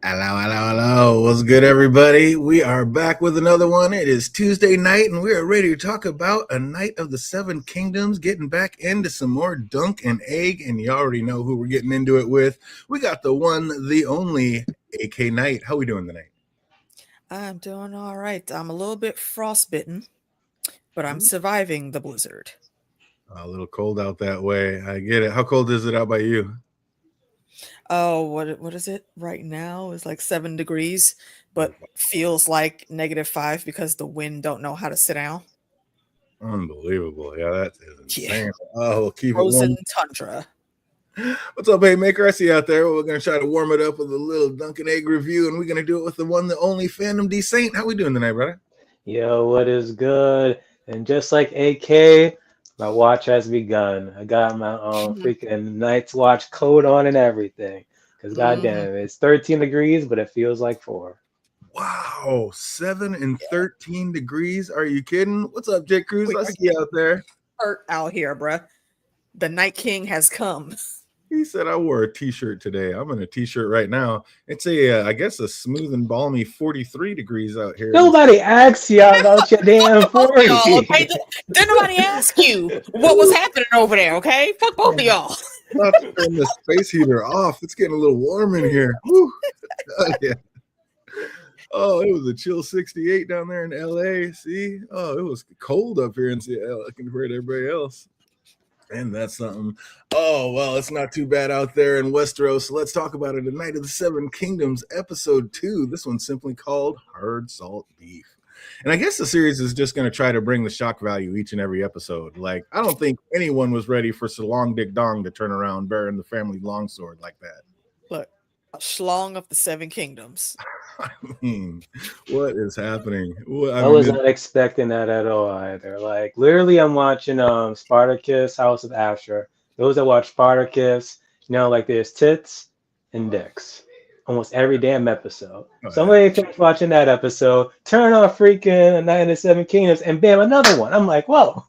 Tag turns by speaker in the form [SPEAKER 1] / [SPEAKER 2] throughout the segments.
[SPEAKER 1] Hello, hello, hello. What's good, everybody? We are back with another one. It is Tuesday night, and we are ready to talk about A Night of the Seven Kingdoms, getting back into some more dunk and egg, and you already know who we're getting into it with. We got the one, the only AK Knight. How we doing tonight?
[SPEAKER 2] I'm doing all right. I'm a little bit frostbitten, but I'm surviving the blizzard.
[SPEAKER 1] A little cold out that way. I get it. How cold is it out by you?
[SPEAKER 2] Oh, what is it right now? It's like 7 degrees, but feels like -5 because the wind don't know how to sit down.
[SPEAKER 1] Unbelievable. Yeah, that is
[SPEAKER 2] Yeah,
[SPEAKER 1] insane. Oh, we'll keep it
[SPEAKER 2] frozen
[SPEAKER 1] warm.
[SPEAKER 2] tundra.
[SPEAKER 1] What's up, Haymaker? I see you out there. We're going to try to warm it up with a little dunk and egg review, and we're going to do it with the one, the only Fandom D Saint. How we doing tonight, brother?
[SPEAKER 3] Yo, what is good? And just like AK, my watch has begun. I got my freaking Night's Watch coat on and everything. Because
[SPEAKER 2] Mhm.
[SPEAKER 3] goddamn, it's 13 degrees, but it feels like 4.
[SPEAKER 1] Wow, 7 and 13 degrees. Are you kidding? What's up, Jake Cruz?
[SPEAKER 2] We
[SPEAKER 1] I
[SPEAKER 2] are
[SPEAKER 1] see you out there.
[SPEAKER 2] hurt out here, bruh. The Night King has come.
[SPEAKER 1] He said I wore a t-shirt today. I'm in a t-shirt right now. It's a, I guess, a smooth and balmy 43 degrees out here.
[SPEAKER 3] Nobody asks you about your damn
[SPEAKER 2] Fuck both of y'all, okay?
[SPEAKER 3] 40.
[SPEAKER 2] Didn't nobody ask you what was happening over there, okay? Fuck both of y'all.
[SPEAKER 1] About to turn the space heater off. It's getting a little warm in here. Whew. Oh, yeah. Oh, it was a chill 68 down there in LA. See? Oh, it was cold up here in Seattle compared to everybody else. And that's something. Oh, well, it's not too bad out there in Westeros. So let's talk about it. A Night of the Seven Kingdoms, episode 2. This one's simply called Hard Salt Beef. And I guess the series is just going to try to bring the shock value each and every episode. Like, I don't think anyone was ready for Salong Dick Dong to turn around bearing the family longsword like that.
[SPEAKER 2] Look, a schlong of the Seven Kingdoms.
[SPEAKER 1] I mean, what is happening?
[SPEAKER 3] I was not expecting that at all either. Like literally, I'm watching Spartacus, House of Asher. Those that watch Spartacus, like there's tits and dicks almost every damn episode. Somebody finished watching that episode, turn on freaking A Night of the Seven Kingdoms, and bam, another one. I'm like, whoa.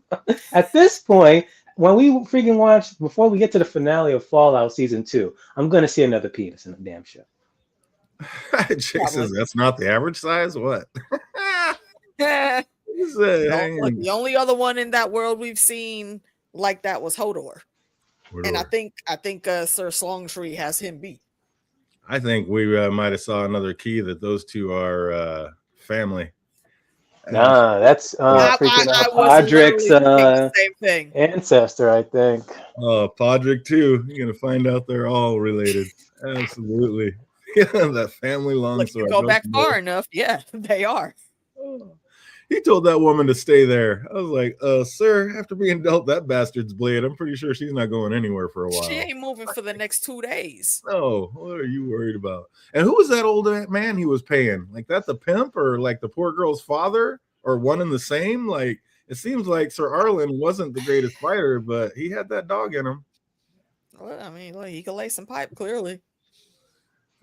[SPEAKER 3] At this point, when we freaking watch, before we get to the finale of Fallout Season 2, I'm going to see another penis in the damn show.
[SPEAKER 1] Jake says that's not the average size. What?
[SPEAKER 2] The only other one in that world we've seen like that was Hodor. And I think Sir Slongtree has him beat.
[SPEAKER 1] I think we might have saw another key that those two are family.
[SPEAKER 3] Nah, that's freaking Podrick's
[SPEAKER 2] same thing.
[SPEAKER 3] Ancestor, I think.
[SPEAKER 1] Oh, Podrick too. You're gonna find out they're all related. Absolutely. That family longsword.
[SPEAKER 2] Go back far enough. Yeah, they are.
[SPEAKER 1] Oh. He told that woman to stay there. I was like, sir, after being dealt that bastard's blade, I'm pretty sure she's not going anywhere for a while.
[SPEAKER 2] She ain't moving for the next 2 days.
[SPEAKER 1] No, what are you worried about? And who was that old man he was paying? Like that the pimp or like the poor girl's father or one and the same? Like it seems like Sir Arlen wasn't the greatest fighter, but he had that dog in him.
[SPEAKER 2] Well, I mean, look, he could lay some pipe, clearly.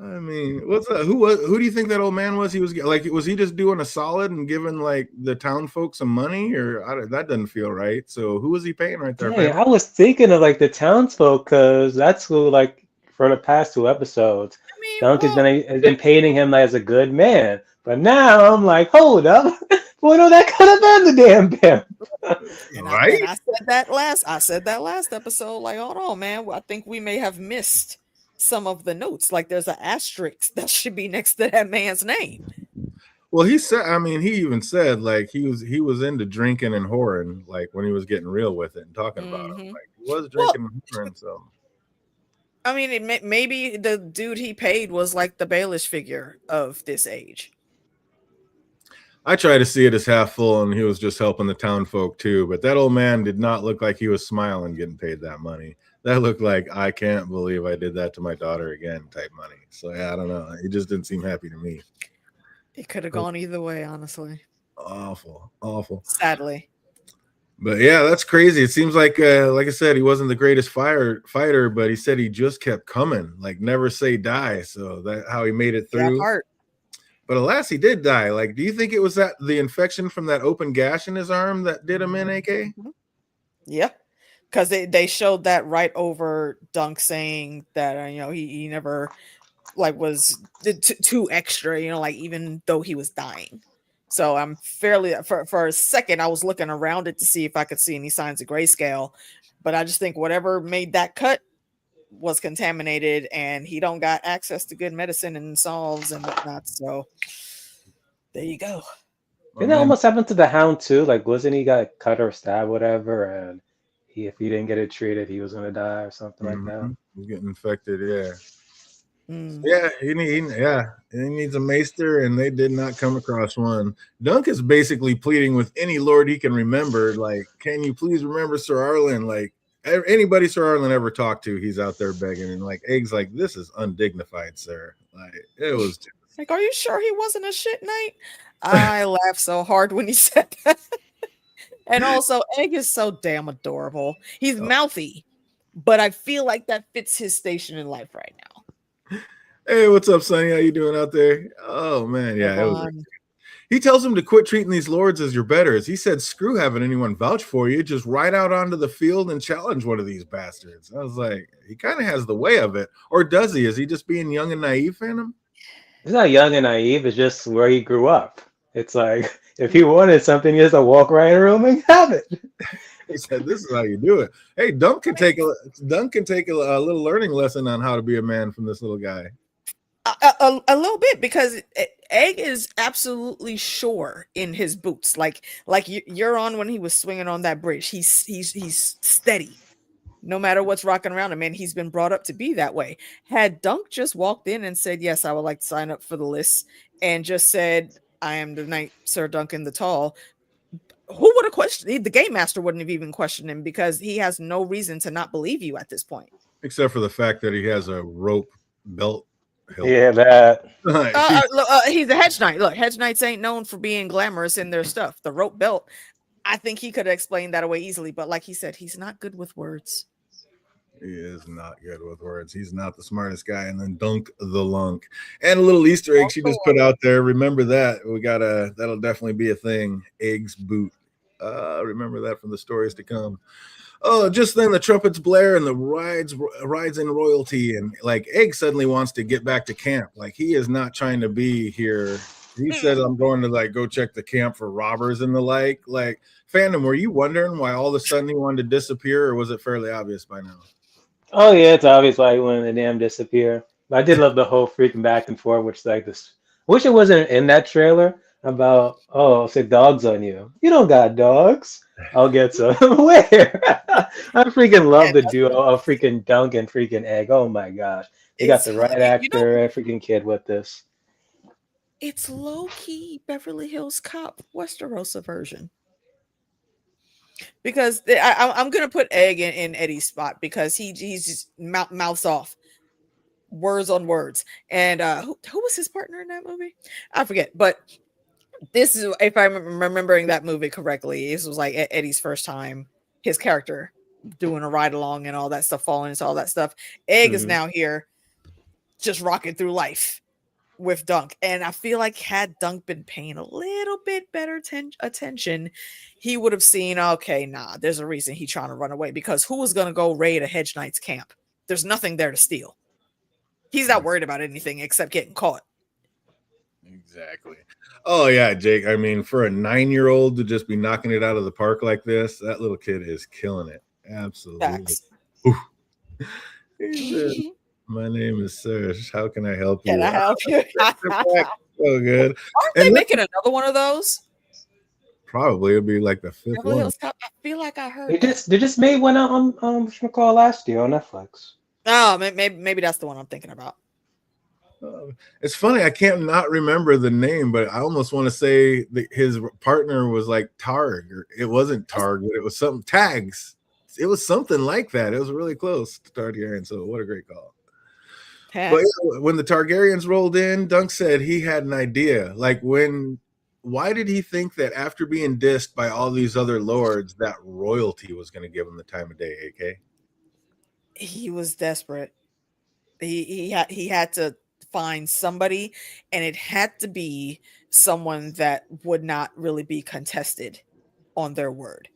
[SPEAKER 1] I mean, what's that? Who do you think that old man was? He was like, was he just doing a solid and giving like the town folk some money, or that doesn't feel right? So who was he paying right there?
[SPEAKER 3] Yeah, I was thinking of like the townsfolk because that's who like for the past 2 episodes, Dunk has been painting him as a good man, but now I'm like, hold up, boy, no, that could have been the damn pimp.
[SPEAKER 1] Right?
[SPEAKER 2] I said that last episode. Like, hold on, man. I think we may have missed some of the notes. Like there's an asterisk that should be next to that man's name.
[SPEAKER 1] Well, he said, I mean, he even said like he was into drinking and whoring, like when he was getting real with it and talking about it. Like he was drinking and whoring, so
[SPEAKER 2] I mean, maybe the dude he paid was like the Baelish figure of this age.
[SPEAKER 1] I try to see it as half full, and he was just helping the town folk too. But that old man did not look like he was smiling getting paid that money. That looked like I can't believe I did that to my daughter again type money. So yeah, I don't know. He just didn't seem happy to me.
[SPEAKER 2] It could have gone either way, honestly.
[SPEAKER 1] Awful.
[SPEAKER 2] Sadly.
[SPEAKER 1] But yeah, that's crazy. It seems like I said, he wasn't the greatest fighter, but he said he just kept coming, like never say die. So that's how he made it through. But alas, he did die. Like, do you think it was the infection from that open gash in his arm that did him in, AK?
[SPEAKER 2] Yeah, because they showed that right over Dunk saying that he never was too extra, like even though he was dying. So I'm fairly for a second I was looking around it to see if I could see any signs of grayscale, but I just think whatever made that cut was contaminated, and he don't got access to good medicine and solves and whatnot. So there you go.
[SPEAKER 3] Didn't that almost happen to the Hound too? Like, wasn't he got cut or stabbed, whatever, and if he didn't get it treated, he was gonna die or something like that.
[SPEAKER 1] He's getting infected, yeah.
[SPEAKER 2] Mm.
[SPEAKER 1] Yeah, he needs a maester, and they did not come across one. Dunk is basically pleading with any lord he can remember, like, can you please remember Sir Arlen? Like, anybody Sir Arlen ever talked to, he's out there begging, and like Egg's like, this is undignified, sir. Like, it was just...
[SPEAKER 2] like, are you sure he wasn't a shit knight? I laughed so hard when he said that. And also, Egg is so damn adorable. He's mouthy, but I feel like that fits his station in life right now.
[SPEAKER 1] Hey, what's up, Sonny? How you doing out there? Oh man, yeah. He tells him to quit treating these lords as your betters. He said, screw having anyone vouch for you. Just ride out onto the field and challenge one of these bastards. I was like, he kind of has the way of it. Or does he? Is he just being young and naive, Phantom?
[SPEAKER 3] He's not young and naive. It's just where he grew up. It's like, if he wanted something, he has to walk right in a room and have it.
[SPEAKER 1] He said, this is how you do it. Hey, Dunk can take a little learning lesson on how to be a man from this little guy.
[SPEAKER 2] A little bit, because Egg is absolutely sure in his boots. Like you're on when he was swinging on that bridge. He's steady, no matter what's rocking around him. And he's been brought up to be that way. Had Dunk just walked in and said, yes, I would like to sign up for the list, and just said, I am the knight Sir Duncan the Tall, who would have questioned? The game master wouldn't have even questioned him, because he has no reason to not believe you at this point.
[SPEAKER 1] Except for the fact that he has a rope belt.
[SPEAKER 3] Yeah, that.
[SPEAKER 2] He's a hedge knight. Look, hedge knights ain't known for being glamorous in their stuff. The rope belt, I think he could have explained that away easily, but like he said, he's not good with words.
[SPEAKER 1] He is not good with words. He's not the smartest guy. And then Dunk the Lunk. And a little Easter egg she just put out there. Remember that. That'll definitely be a thing. Egg's boot. Remember that from the stories to come. Oh, just then the trumpets blare and the rides in royalty, and like Egg suddenly wants to get back to camp. Like, he is not trying to be here. He said, I'm going to like go check the camp for robbers and the like. Like, Phantom, were you wondering why all of a sudden he wanted to disappear, or was it fairly obvious by now?
[SPEAKER 3] Oh yeah, it's obvious why he wanted to damn disappear. But I did love the whole freaking back and forth, which like this. I wish it wasn't in that trailer about, oh, say dogs on you. You don't got dogs. I'll get some. Where? I freaking love the duo of freaking Dunk and freaking Egg. Oh my gosh. They got the right actor and freaking kid with this.
[SPEAKER 2] It's low-key Beverly Hills Cop Westeros version. Because I'm going to put Egg in Eddie's spot, because he's just mouths off. Words on words. And who was his partner in that movie? I forget. But this is, if I'm remembering that movie correctly, this was like Eddie's first time, his character doing a ride along and all that stuff, falling into all that stuff. Egg is now here just rocking through life with Dunk. And I feel like had Dunk been paying a little bit better attention, he would have seen, okay, nah, there's a reason he's trying to run away, because who was going to go raid a hedge knight's camp? There's nothing there to steal. He's not worried about anything except getting caught.
[SPEAKER 1] Exactly. Oh yeah, Jake. I mean, for a 9-year-old to just be knocking it out of the park like this, that little kid is killing it. Absolutely. My name is Serge. How can I help you?
[SPEAKER 2] Can I help you?
[SPEAKER 1] So good.
[SPEAKER 2] Aren't they making another one of those?
[SPEAKER 1] Probably it'll be like the 5th one.
[SPEAKER 2] I feel like I heard
[SPEAKER 3] they just made one on last year on Netflix.
[SPEAKER 2] Oh, maybe that's the one I'm thinking about.
[SPEAKER 1] It's funny, I can't not remember the name, but I almost want to say that his partner was like Targ, or it wasn't Targ, but it was something Tags. It was something like that. It was really close to Targaryen. So what a great call. But when the Targaryens rolled in, Dunk said he had an idea. Like, why did he think that after being dissed by all these other lords, that royalty was going to give him the time of day, AK?
[SPEAKER 2] He was desperate. He had to find somebody, and it had to be someone that would not really be contested on their word.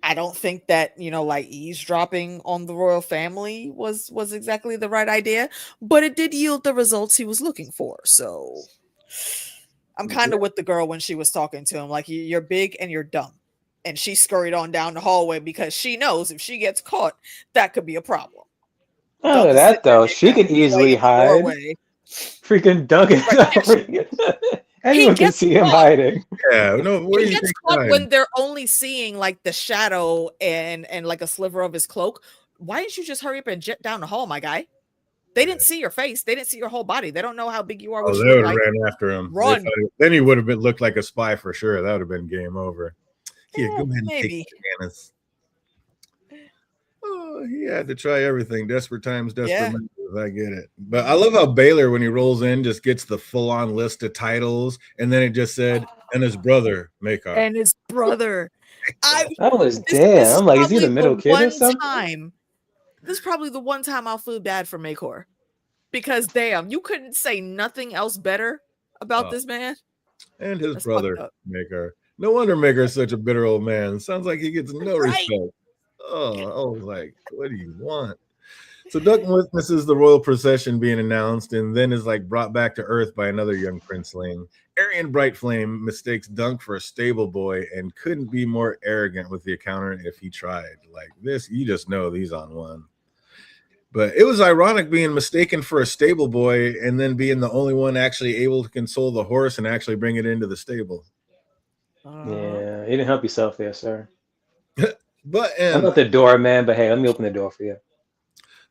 [SPEAKER 2] I don't think that, like eavesdropping on the royal family was exactly the right idea, but it did yield the results he was looking for. So I'm kind of with the girl when she was talking to him, like, you're big and you're dumb. And she scurried on down the hallway because she knows if she gets caught, that could be a problem.
[SPEAKER 3] Not
[SPEAKER 2] Dunk
[SPEAKER 3] only
[SPEAKER 2] is sitting
[SPEAKER 3] that
[SPEAKER 2] there
[SPEAKER 3] though, she
[SPEAKER 2] ignoring
[SPEAKER 3] could
[SPEAKER 2] his way
[SPEAKER 3] easily
[SPEAKER 2] in the
[SPEAKER 3] hide.
[SPEAKER 2] doorway.
[SPEAKER 3] Freaking Duncan.
[SPEAKER 2] Right.
[SPEAKER 3] Anyone can see him
[SPEAKER 2] caught.
[SPEAKER 3] hiding.
[SPEAKER 1] Yeah, no, where do
[SPEAKER 2] He
[SPEAKER 1] you
[SPEAKER 2] gets
[SPEAKER 1] think
[SPEAKER 2] caught
[SPEAKER 1] time?
[SPEAKER 2] when they're only seeing like the shadow and like a sliver of his cloak. Why didn't you just hurry up and jet down the hall, my guy? They didn't see your face. They didn't see your whole body. They don't know how big you are. What
[SPEAKER 1] Oh,
[SPEAKER 2] you
[SPEAKER 1] they
[SPEAKER 2] look
[SPEAKER 1] would have
[SPEAKER 2] like.
[SPEAKER 1] ran after him.
[SPEAKER 2] Run.
[SPEAKER 1] Then he would have looked like a spy for sure. That would have been game over. Here, go ahead and
[SPEAKER 2] Maybe.
[SPEAKER 1] take bananas. Oh, he had to try everything. Desperate times, desperate measures. I get it. But I love how Baylor, when he rolls in, just gets the full-on list of titles, and then it just said, and his brother, Makar.
[SPEAKER 2] And his brother.
[SPEAKER 3] I was damn. I'm like, is he the middle kid or something?
[SPEAKER 2] This is probably the one time I'll feel bad for Makor. Because damn, you couldn't say nothing else better about this man.
[SPEAKER 1] And his brother, Makar. No wonder Makar is such a bitter old man. Sounds like he gets no respect. Oh, I was like, what do you want? So Duncan witnesses the royal procession being announced and then is like brought back to Earth by another young princeling. Arian Brightflame mistakes Dunk for a stable boy and couldn't be more arrogant with the encounter if he tried. Like this, you just know these on one. But it was ironic being mistaken for a stable boy and then being the only one actually able to console the horse and actually bring it into the stable.
[SPEAKER 3] Yeah, you didn't help yourself there, sir.
[SPEAKER 1] But
[SPEAKER 3] I'm not the doorman, but hey, let me open the door for you.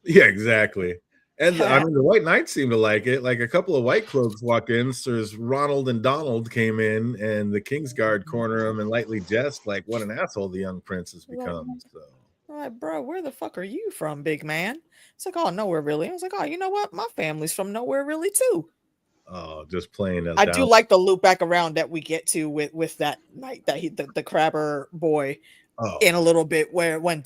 [SPEAKER 1] Yeah, exactly. And I mean, the White Knights seem to like it. Like a couple of white cloaks walk in. Sirs Ronald and Donald came in, and the Kingsguard corner him and lightly jest like what an asshole the young prince has become. So,
[SPEAKER 2] like, bro, where the fuck are you from, big man? It's like, oh, nowhere really. I was like, oh, you know what? My family's from nowhere really too.
[SPEAKER 1] Oh, just playing that.
[SPEAKER 2] I do like the loop back around that we get to with that night that the crabber boy in a little bit when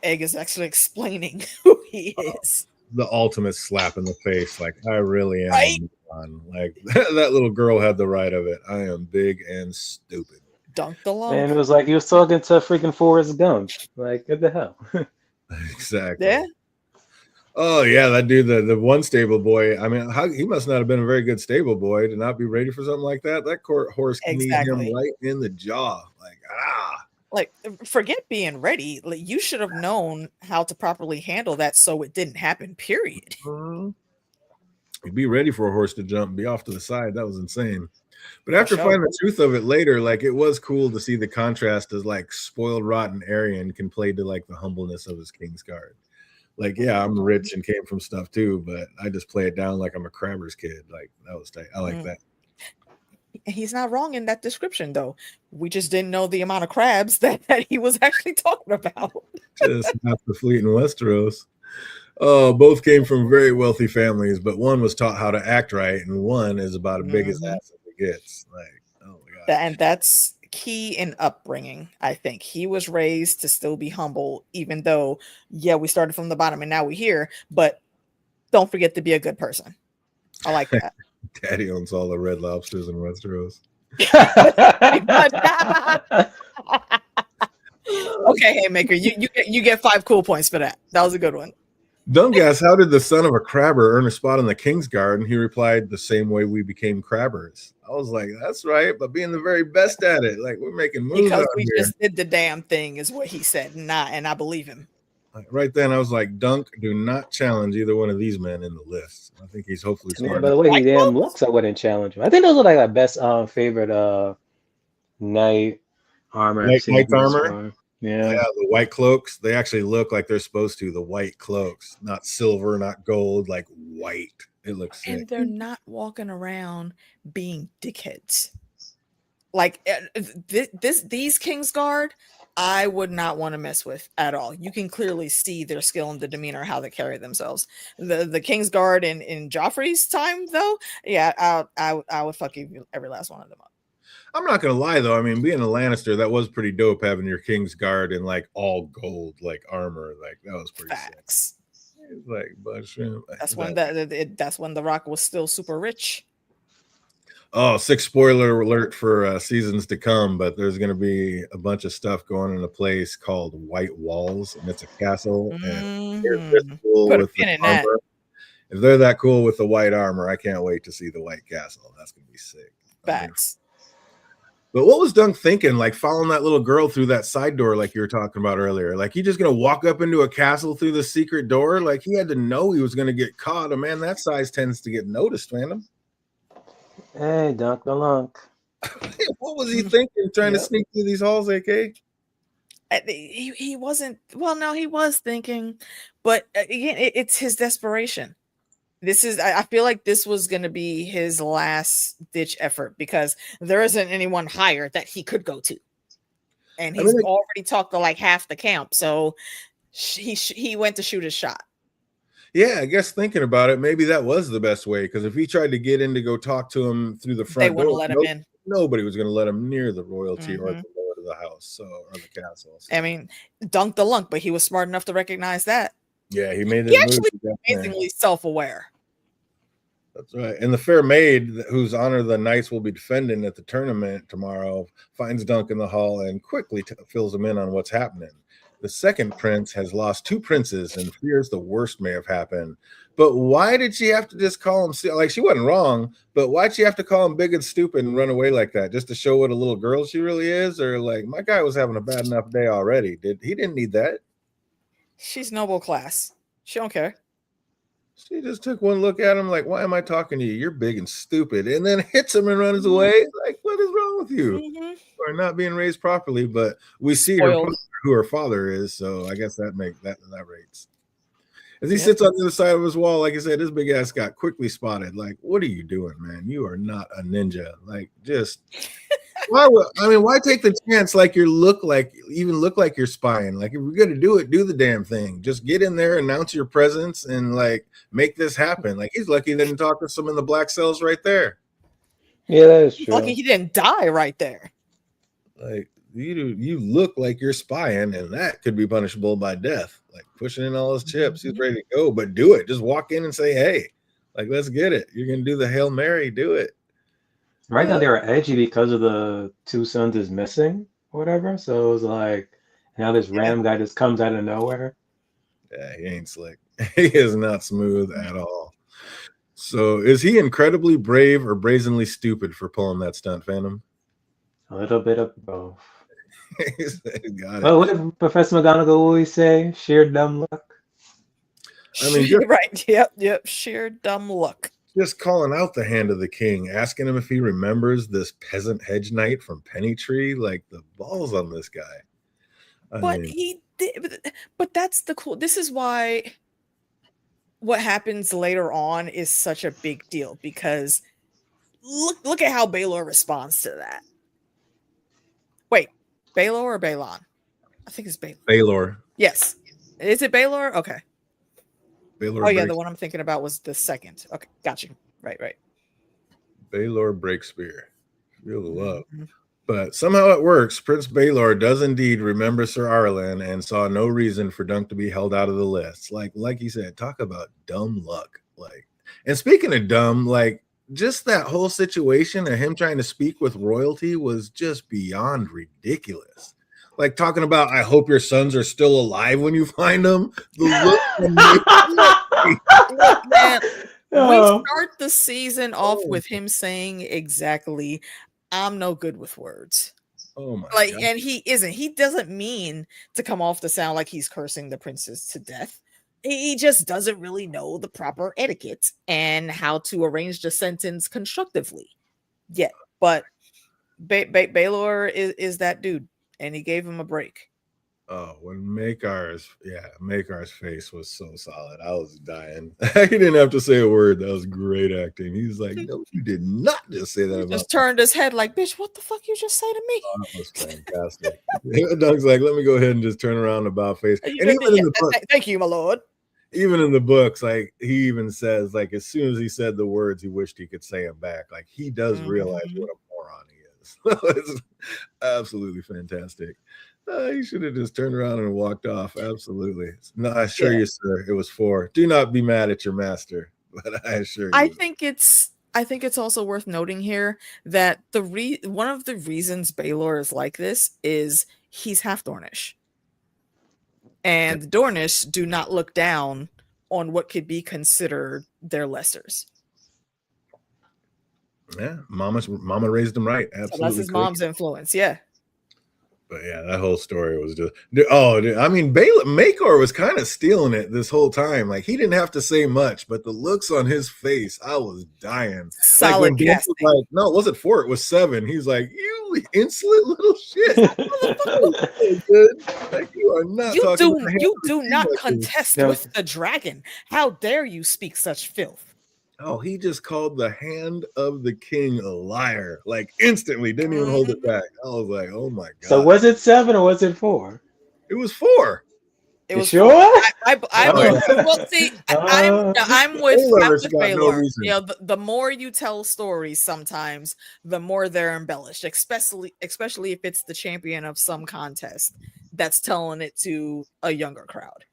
[SPEAKER 2] Egg is actually explaining who he is.
[SPEAKER 1] The ultimate slap in the face. Like, I really am on. Like that little girl had the right of it. I am big and stupid.
[SPEAKER 2] Dunk the lump.
[SPEAKER 3] And it was like he was talking to freaking Forrest Gump. Like, what the hell?
[SPEAKER 1] Exactly.
[SPEAKER 2] Yeah.
[SPEAKER 1] Oh yeah, that dude, the one stable boy. I mean, he must not have been a very good stable boy to not be ready for something like that. That horse kneed him right in the jaw.
[SPEAKER 2] Like, forget being ready. Like, you should have known how to properly handle that so it didn't happen. Period.
[SPEAKER 1] You'd be ready for a horse to jump and be off to the side. That was insane. But after finding the truth of it later, like it was cool to see the contrast as like spoiled, rotten Arian can play to like the humbleness of his Kingsguard. Like, yeah, I'm rich and came from stuff too, but I just play it down like I'm a crabber's kid. Like that was tight. I like that.
[SPEAKER 2] He's not wrong in that description, though. We just didn't know the amount of crabs that he was actually talking about.
[SPEAKER 1] Just not the fleet in Westeros. Both came from very wealthy families, but one was taught how to act right, and one is about as big as ass as it gets. Like, oh my god!
[SPEAKER 2] And that's key in upbringing. I think he was raised to still be humble, even though, yeah, we started from the bottom and now we're here. But don't forget to be a good person. I like that.
[SPEAKER 1] Daddy owns all the Red Lobsters in Westeros.
[SPEAKER 2] Okay, Haymaker, you get 5 cool points for that. That was a good one.
[SPEAKER 1] Dunk asked, how did the son of a crabber earn a spot in the Kingsguard? And he replied, the same way we became crabbers. I was like, that's right, but being the very best at it. Like, we're making moves
[SPEAKER 2] because
[SPEAKER 1] out
[SPEAKER 2] we
[SPEAKER 1] here.
[SPEAKER 2] just did the damn thing is what he said, and I believe him.
[SPEAKER 1] Right then, I was like, Dunk, do not challenge either one of these men in the list. I think he's hopefully smart.
[SPEAKER 3] By the way he damn looks, I wouldn't challenge him. I think those are like my best favorite knight armor.
[SPEAKER 1] Knight's armor?
[SPEAKER 3] Yeah,
[SPEAKER 1] the white cloaks, they actually look like they're supposed to. The white cloaks, not silver, not gold, like white. It looks sick.
[SPEAKER 2] And they're not walking around being dickheads. Like these Kingsguard, I would not want to mess with at all. You can clearly see their skill and the demeanor, how they carry themselves. The Kingsguard in Joffrey's time, though, yeah, I would fuck every last one of them up.
[SPEAKER 1] I'm not gonna lie though. I mean, being a Lannister, that was pretty dope having your Kingsguard in like all gold, like armor. Like that was pretty
[SPEAKER 2] Facts.
[SPEAKER 1] Sick. Like mushroom.
[SPEAKER 2] That's when the Rock was still super rich.
[SPEAKER 1] Oh, six spoiler alert for seasons to come, but there's going to be a bunch of stuff going in a place called White Walls, and it's a castle, and they're this cool
[SPEAKER 2] Put a
[SPEAKER 1] with the
[SPEAKER 2] pin in that.
[SPEAKER 1] armor. If they're that cool with the white armor, I can't wait to see the White Castle. That's going to be sick.
[SPEAKER 2] Facts.
[SPEAKER 1] But what was Dunk thinking, like following that little girl through that side door like you were talking about earlier? Like he just going to walk up into a castle through the secret door? Like he had to know he was going to get caught. A man that size tends to get noticed, man.
[SPEAKER 3] Hey, Dunk the Lunk.
[SPEAKER 1] What was he thinking trying to sneak through these halls, AK?
[SPEAKER 2] He wasn't. Well, no, he was thinking, but again, it's his desperation. This is. I feel like this was going to be his last ditch effort because there isn't anyone higher that he could go to, and he's already talked to like half the camp. So he went to shoot his shot.
[SPEAKER 1] Yeah, I guess thinking about it, maybe that was the best way because if he tried to get in to go talk to him through the front door,
[SPEAKER 2] let him in.
[SPEAKER 1] Nobody was going to let him near the royalty or the door to the house or the castle. So.
[SPEAKER 2] I mean, Dunk the Lunk, but he was smart enough to recognize that.
[SPEAKER 1] Yeah, he made it.
[SPEAKER 2] He actually amazingly self-aware.
[SPEAKER 1] That's right. And the fair maid, whose honor the knights will be defending at the tournament tomorrow, finds Dunk in the hall and quickly fills him in on what's happening. The second prince has lost two princes and fears the worst may have happened. But why did she have to just call him, like, she wasn't wrong, but why'd she have to call him big and stupid and run away like that? Just to show what a little girl she really is? Or like, my guy was having a bad enough day already. He didn't need that.
[SPEAKER 2] She's noble class. She don't care.
[SPEAKER 1] She just took one look at him like, why am I talking to you? You're big and stupid. And then hits him and runs away. Like, what is wrong with you? Or not being raised properly, but we see who her father is, so I guess that rates. As he sits on the other side of his wall, like I said, this big ass got quickly spotted. Like, what are you doing, man? You are not a ninja. Like, just why take the chance? Like, look like you're spying. Like, if you're gonna do it, do the damn thing. Just get in there, announce your presence, and like make this happen. Like, he's lucky he didn't talk to some in the black cells right there.
[SPEAKER 3] Yeah, that is true.
[SPEAKER 2] Lucky he didn't die right there.
[SPEAKER 1] Like, you look like you're spying, and that could be punishable by death. Like pushing in all his chips, he's ready to go, but do it. Just walk in and say, "Hey, like let's get it." You're gonna do the Hail Mary, do it.
[SPEAKER 3] Right now they were edgy because of the two sons is missing or whatever. So it was like now this random guy just comes out of nowhere.
[SPEAKER 1] Yeah, he ain't slick. He is not smooth at all. So is he incredibly brave or brazenly stupid for pulling that stunt, Phantom?
[SPEAKER 3] A little bit of both.
[SPEAKER 1] Got it.
[SPEAKER 3] Well, what did Professor McGonagall always say? Sheer dumb luck.
[SPEAKER 1] I mean,
[SPEAKER 2] right. Yep. Sheer dumb luck.
[SPEAKER 1] Just calling out the hand of the king, asking him if he remembers this peasant hedge knight from Pennytree. Like the balls on this guy.
[SPEAKER 2] But he did. But that's the cool. This is why what happens later on is such a big deal because look at how Baelor responds to that. Wait, Baelor or Balon? I think it's Baelor.
[SPEAKER 1] Baelor.
[SPEAKER 2] Yes. Is it Baelor? Okay.
[SPEAKER 1] Baelor.
[SPEAKER 2] Oh yeah, the one I'm thinking about was the second. Okay, got you. Right.
[SPEAKER 1] Baelor Breakspear. Feel the love. But somehow it works. Prince Baelor does indeed remember Sir Arlen and saw no reason for Dunk to be held out of the list. Like you said, talk about dumb luck. Like, and speaking of dumb, like just that whole situation of him trying to speak with royalty was just beyond ridiculous. Like talking about, I hope your sons are still alive when you find them. The
[SPEAKER 2] look man, we start the season off with him saying exactly, I'm no good with words.
[SPEAKER 1] Oh my
[SPEAKER 2] God. And he isn't. He doesn't mean to come off to sound like he's cursing the princess to death. He just doesn't really know the proper etiquette and how to arrange the sentence constructively yet. But Baelor is that dude, and he gave him a break.
[SPEAKER 1] Oh, when Makar's face was so solid. I was dying. He didn't have to say a word. That was great acting. He's like, no, you did not just say that.
[SPEAKER 2] He just turned his head like, bitch, what the fuck you just say to me?
[SPEAKER 1] Oh, that was fantastic. Doug's like, let me go ahead and just turn around about face. And even in the book,
[SPEAKER 2] thank you, my lord.
[SPEAKER 1] Even in the books, like he even says, like as soon as he said the words, he wished he could say them back. Like he does realize what a moron he is. It's absolutely fantastic. He should have just turned around and walked off. Absolutely. No, I assure you, sir, it was 4. Do not be mad at your master, but I assure you.
[SPEAKER 2] I think it's I think it's also worth noting here that one of the reasons Baelor is like this is he's half Dornish. And the Dornish do not look down on what could be considered their lessers.
[SPEAKER 1] Yeah, Mama raised him right. Absolutely.
[SPEAKER 2] So that's his mom's influence, yeah.
[SPEAKER 1] But yeah, that whole story was just I mean, Maekor was kind of stealing it this whole time. Like he didn't have to say much, but the looks on his face, I was dying.
[SPEAKER 2] Solid
[SPEAKER 1] like,
[SPEAKER 2] casting.
[SPEAKER 1] Like, no, it wasn't 4, it was 7. He's like, you insolent little shit. So good. Like you are not
[SPEAKER 2] you do not contest with the dragon. How dare you speak such filth?
[SPEAKER 1] Oh, he just called the hand of the king a liar, like instantly, didn't even hold it back. I was like, oh my God.
[SPEAKER 3] So was it 7 or was it 4?
[SPEAKER 1] It was 4.
[SPEAKER 2] It was
[SPEAKER 3] sure?
[SPEAKER 2] Well, see, I'm with Baelor. You know, the more you tell stories, sometimes the more they're embellished, especially if it's the champion of some contest that's telling it to a younger crowd.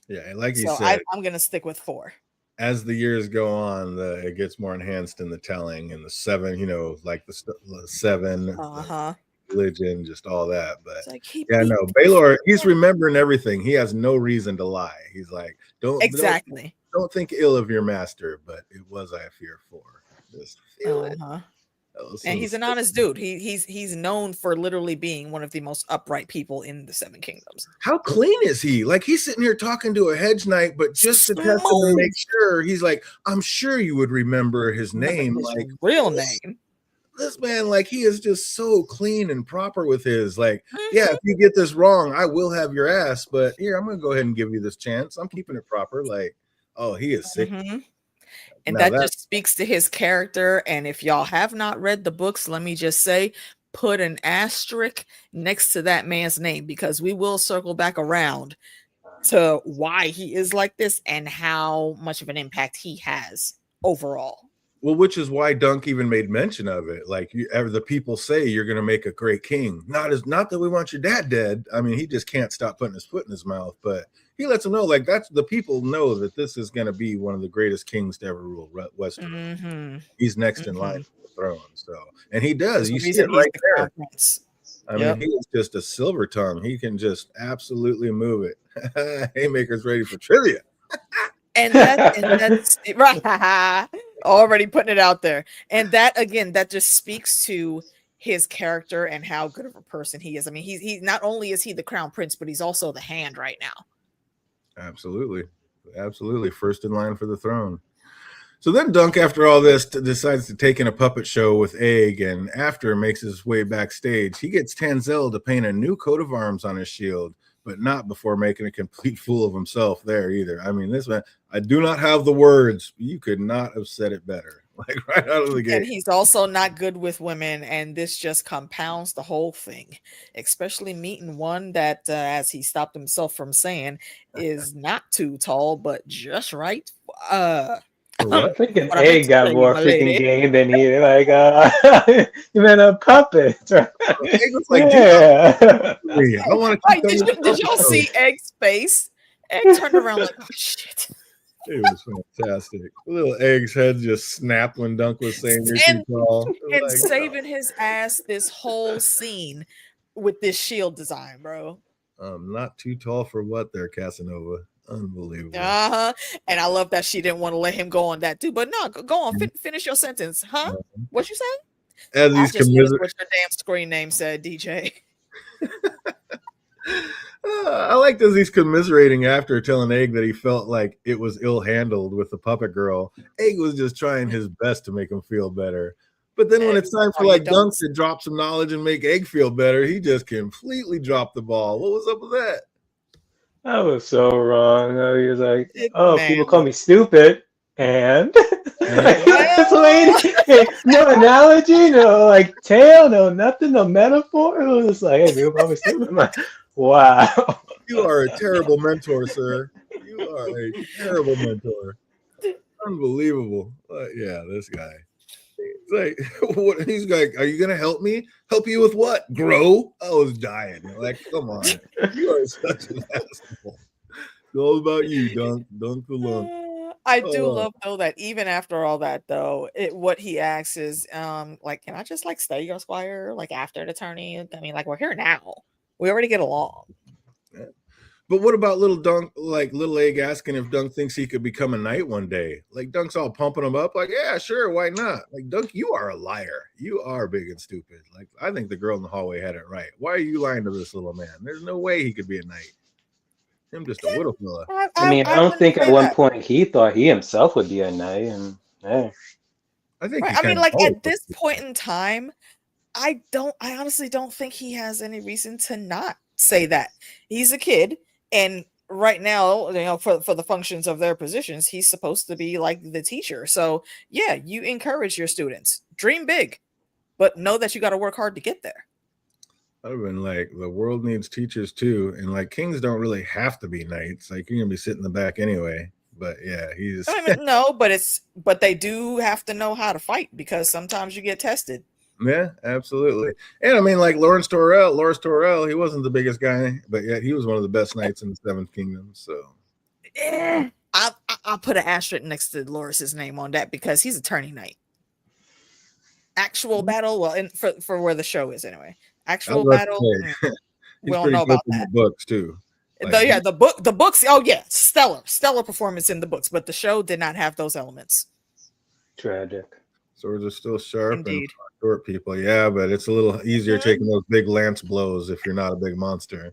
[SPEAKER 1] Yeah, like you said,
[SPEAKER 2] I'm gonna stick with 4.
[SPEAKER 1] As the years go on, it gets more enhanced in the telling, and the 7, you know, like the 7, religion, just all that. But like Baelor, he's remembering everything. He has no reason to lie. He's like, don't think ill of your master, but it was I fear for. Just feel it.
[SPEAKER 2] And he's an honest dude. He's known for literally being one of the most upright people in the 7 Kingdoms.
[SPEAKER 1] How clean is he? Like he's sitting here talking to a hedge knight, but just to test him and make sure, he's like, I'm sure you would remember his name, like
[SPEAKER 2] real name.
[SPEAKER 1] This man, like he is just so clean and proper with his like, yeah, if you get this wrong, I will have your ass. But here, I'm gonna go ahead and give you this chance. I'm keeping it proper. Like, oh, he is sick.
[SPEAKER 2] And that just speaks to his character. And if y'all have not read the books, let me just say, put an asterisk next to that man's name, because we will circle back around to why he is like this and how much of an impact he has overall.
[SPEAKER 1] Well, which is why Dunk even made mention of it. Like the people say you're going to make a great king. Not that we want your dad dead. I mean, he just can't stop putting his foot in his mouth, but he lets them know, like, that's the people know that this is going to be one of the greatest kings to ever rule Westeros. He's next in line for the throne. So, and he does. You see it right there. I mean, he is just a silver tongue. He can just absolutely move it. Haymaker's ready for trivia.
[SPEAKER 2] and that's right. Already putting it out there. And that, again, that just speaks to his character and how good of a person he is. I mean, he not only is he the crown prince, but he's also the hand right now.
[SPEAKER 1] Absolutely. First in line for the throne. So then Dunk, after all this, decides to take in a puppet show with Egg, and after makes his way backstage. He gets Tanzel to paint a new coat of arms on his shield, but not before making a complete fool of himself there either. I mean, this man, I do not have the words. You could not have said it better. Like right out of the gate.
[SPEAKER 2] And he's also not good with women, and this just compounds the whole thing, especially meeting one that, as he stopped himself from saying, is not too tall, but just right.
[SPEAKER 3] I'm thinking Egg got more freaking game than he, like, you meant a puppet. Right?
[SPEAKER 1] Egg was like, yeah. I want to.
[SPEAKER 2] Did y'all see Egg's face? Egg turned around like, oh shit.
[SPEAKER 1] It was fantastic. Little Egg's head just snapped when Dunk was saying you're too tall.
[SPEAKER 2] And like, saving his ass this whole scene with this shield design, bro.
[SPEAKER 1] Not too tall for what there, Casanova. Unbelievable.
[SPEAKER 2] And I love that she didn't want to let him go on that too. But no, go on, finish your sentence, huh? What you say?
[SPEAKER 1] As he's
[SPEAKER 2] what your damn screen name said, DJ.
[SPEAKER 1] I liked as he's commiserating after, telling Egg that he felt like it was ill-handled with the puppet girl. Egg was just trying his best to make him feel better. But then when it's time for like Dunk to drop some knowledge and make Egg feel better, he just completely dropped the ball. What was up with that?
[SPEAKER 3] That was so wrong. He was like, people call me stupid. And this lady, no analogy, no like tale, no nothing, no metaphor. It was just like, hey, people call me stupid. I'm like, wow.
[SPEAKER 1] You are a terrible mentor, sir. You are a terrible mentor. Unbelievable. Yeah, this guy. He's like, what? He's like, are you gonna help me? Help you with what? Grow? I was dying. Like, come on. You are such an asshole. It's all about you, Dunk the Lunk.
[SPEAKER 2] I do love though that even after all that though, what he asks is like, can I just like stay your squire like after the tourney? I mean, like we're here now. We already get along.
[SPEAKER 1] Yeah. But what about little Dunk, like little Egg asking if Dunk thinks he could become a knight one day? Like Dunk's all pumping him up, like, yeah, sure, why not? Like Dunk, you are a liar. You are big and stupid. Like I think the girl in the hallway had it right. Why are you lying to this little man? There's no way he could be a knight. Him just a little fella.
[SPEAKER 3] I mean, I don't
[SPEAKER 2] wouldn't
[SPEAKER 3] think at
[SPEAKER 2] say
[SPEAKER 3] one
[SPEAKER 2] that.
[SPEAKER 3] point he thought he himself would be a knight, and hey,
[SPEAKER 1] I think
[SPEAKER 2] Right.
[SPEAKER 1] he
[SPEAKER 2] I mean,
[SPEAKER 1] kinda
[SPEAKER 2] like
[SPEAKER 1] always
[SPEAKER 2] at this
[SPEAKER 1] was.
[SPEAKER 2] point in time, I honestly don't think he has any reason to not say that. He's a kid, and right now, you know, for the functions of their positions, he's supposed to be like the teacher. So yeah, you encourage your students, dream big, but know that you got to work hard to get there.
[SPEAKER 1] I've been like, the world needs teachers too, and like kings don't really have to be knights. Like you're gonna be sitting in the back anyway. But yeah, he's
[SPEAKER 2] I mean, no, but they do have to know how to fight because sometimes you get tested.
[SPEAKER 1] yeah, absolutely. And I mean, like Loras Torel, he wasn't the biggest guy, but yet he was one of the best knights in the Seventh Kingdom. So
[SPEAKER 2] I'll put an asterisk next to Loris's name on that because he's a turning knight. Actual battle, well, for where the show is anyway. Actual battle,
[SPEAKER 1] he's
[SPEAKER 2] we don't
[SPEAKER 1] pretty
[SPEAKER 2] know
[SPEAKER 1] good
[SPEAKER 2] about
[SPEAKER 1] in
[SPEAKER 2] that.
[SPEAKER 1] the books too. Like,
[SPEAKER 2] The books. Oh yeah, stellar performance in the books, but the show did not have those elements.
[SPEAKER 3] tragic.
[SPEAKER 1] swords are still sharp and
[SPEAKER 2] Indeed.
[SPEAKER 1] short people. Yeah, but it's a little easier taking those big lance blows if you're not a big monster.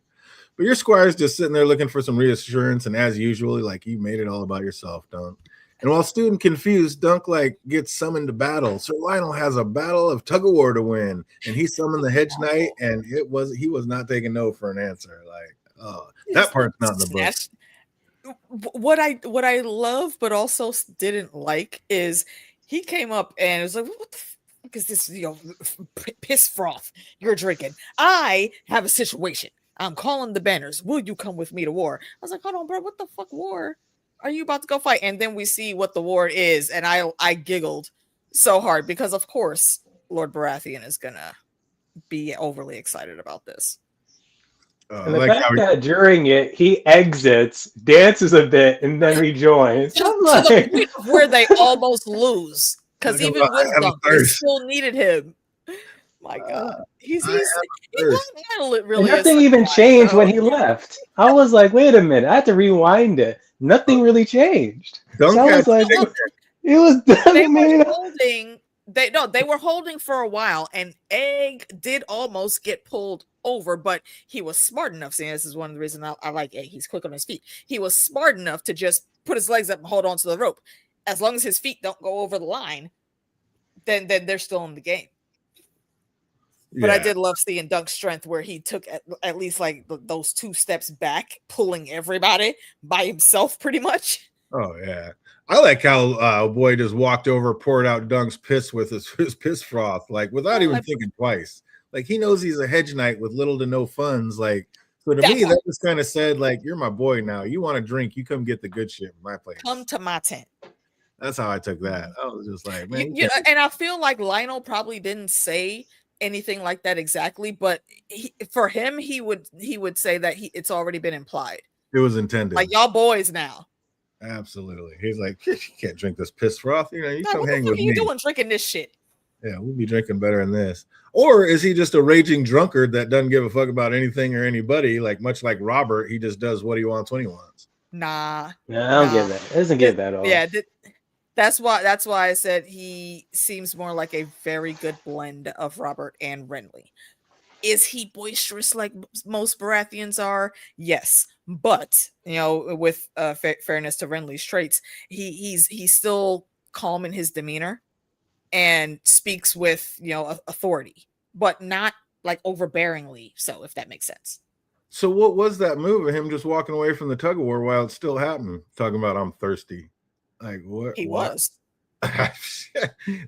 [SPEAKER 1] But your squire's just sitting there looking for some reassurance, and as usual, like you made it all about yourself, Dunk. And while student confused, Dunk like gets summoned to battle. Sir Lionel has a battle of tug of war to win, and he summoned the hedge knight, and he was not taking no for an answer. Like, oh, that part's not in the book.
[SPEAKER 2] What I love, but also didn't like, is he came up and it was like, "What the fuck is this? You know, piss froth you're drinking? I have a situation. I'm calling the banners. Will you come with me to war?" I was like, "Hold on, bro. What the fuck war are you about to go fight?" And then we see what the war is, and I giggled so hard because, of course, Lord Baratheon is gonna be overly excited about this.
[SPEAKER 3] And the fact that during it he exits, dances a bit, and then rejoins.
[SPEAKER 2] To the point of where they almost lose, because even with Dunk, they still needed him. My God, he's really
[SPEAKER 3] nothing even changed when he left. I was like, wait a minute, I had to rewind it. Nothing really changed. So I was like, it was.
[SPEAKER 2] They were holding. They were holding for a while, and Egg did almost get pulled over, but he was smart enough. Seeing this is one of the reasons I like Egg. He's quick on his feet. He was smart enough to just put his legs up and hold on to the rope. As long as his feet don't go over the line, then they're still in the game. But I did love seeing Dunk's strength, where he took at least like those 2 steps back, pulling everybody by himself, pretty much.
[SPEAKER 1] Oh yeah. I like how boy just walked over, poured out Dunk's piss with his piss froth, like without even thinking twice. Like he knows he's a hedge knight with little to no funds. Like, so to me, that just kind of said, like, you're my boy now. You want to drink, you come get the good shit in my place.
[SPEAKER 2] Come to my tent.
[SPEAKER 1] That's how I took that. I was just like, man.
[SPEAKER 2] And I feel like Lionel probably didn't say anything like that exactly, but for him, he would say that it's already been implied.
[SPEAKER 1] It was intended.
[SPEAKER 2] Like, y'all boys now.
[SPEAKER 1] Absolutely. He's like, you can't drink this piss froth. You know, you come hang with me.
[SPEAKER 2] What are you doing drinking this shit?
[SPEAKER 1] Yeah, we'll be drinking better than this. Or is he just a raging drunkard that doesn't give a fuck about anything or anybody? Like much like Robert, he just does what he wants when he wants.
[SPEAKER 2] Nah.
[SPEAKER 3] I don't get that. It doesn't get that at all.
[SPEAKER 2] Yeah, that's why I said he seems more like a very good blend of Robert and Renly. Is he boisterous like most Baratheons are? Yes, but you know, with fairness to Renly's traits, he's still calm in his demeanor and speaks with, you know, authority, but not like overbearingly. So, if that makes sense.
[SPEAKER 1] So, what was that move of him just walking away from the tug of war while it's still happening? Talking about I'm thirsty, like what
[SPEAKER 2] he was.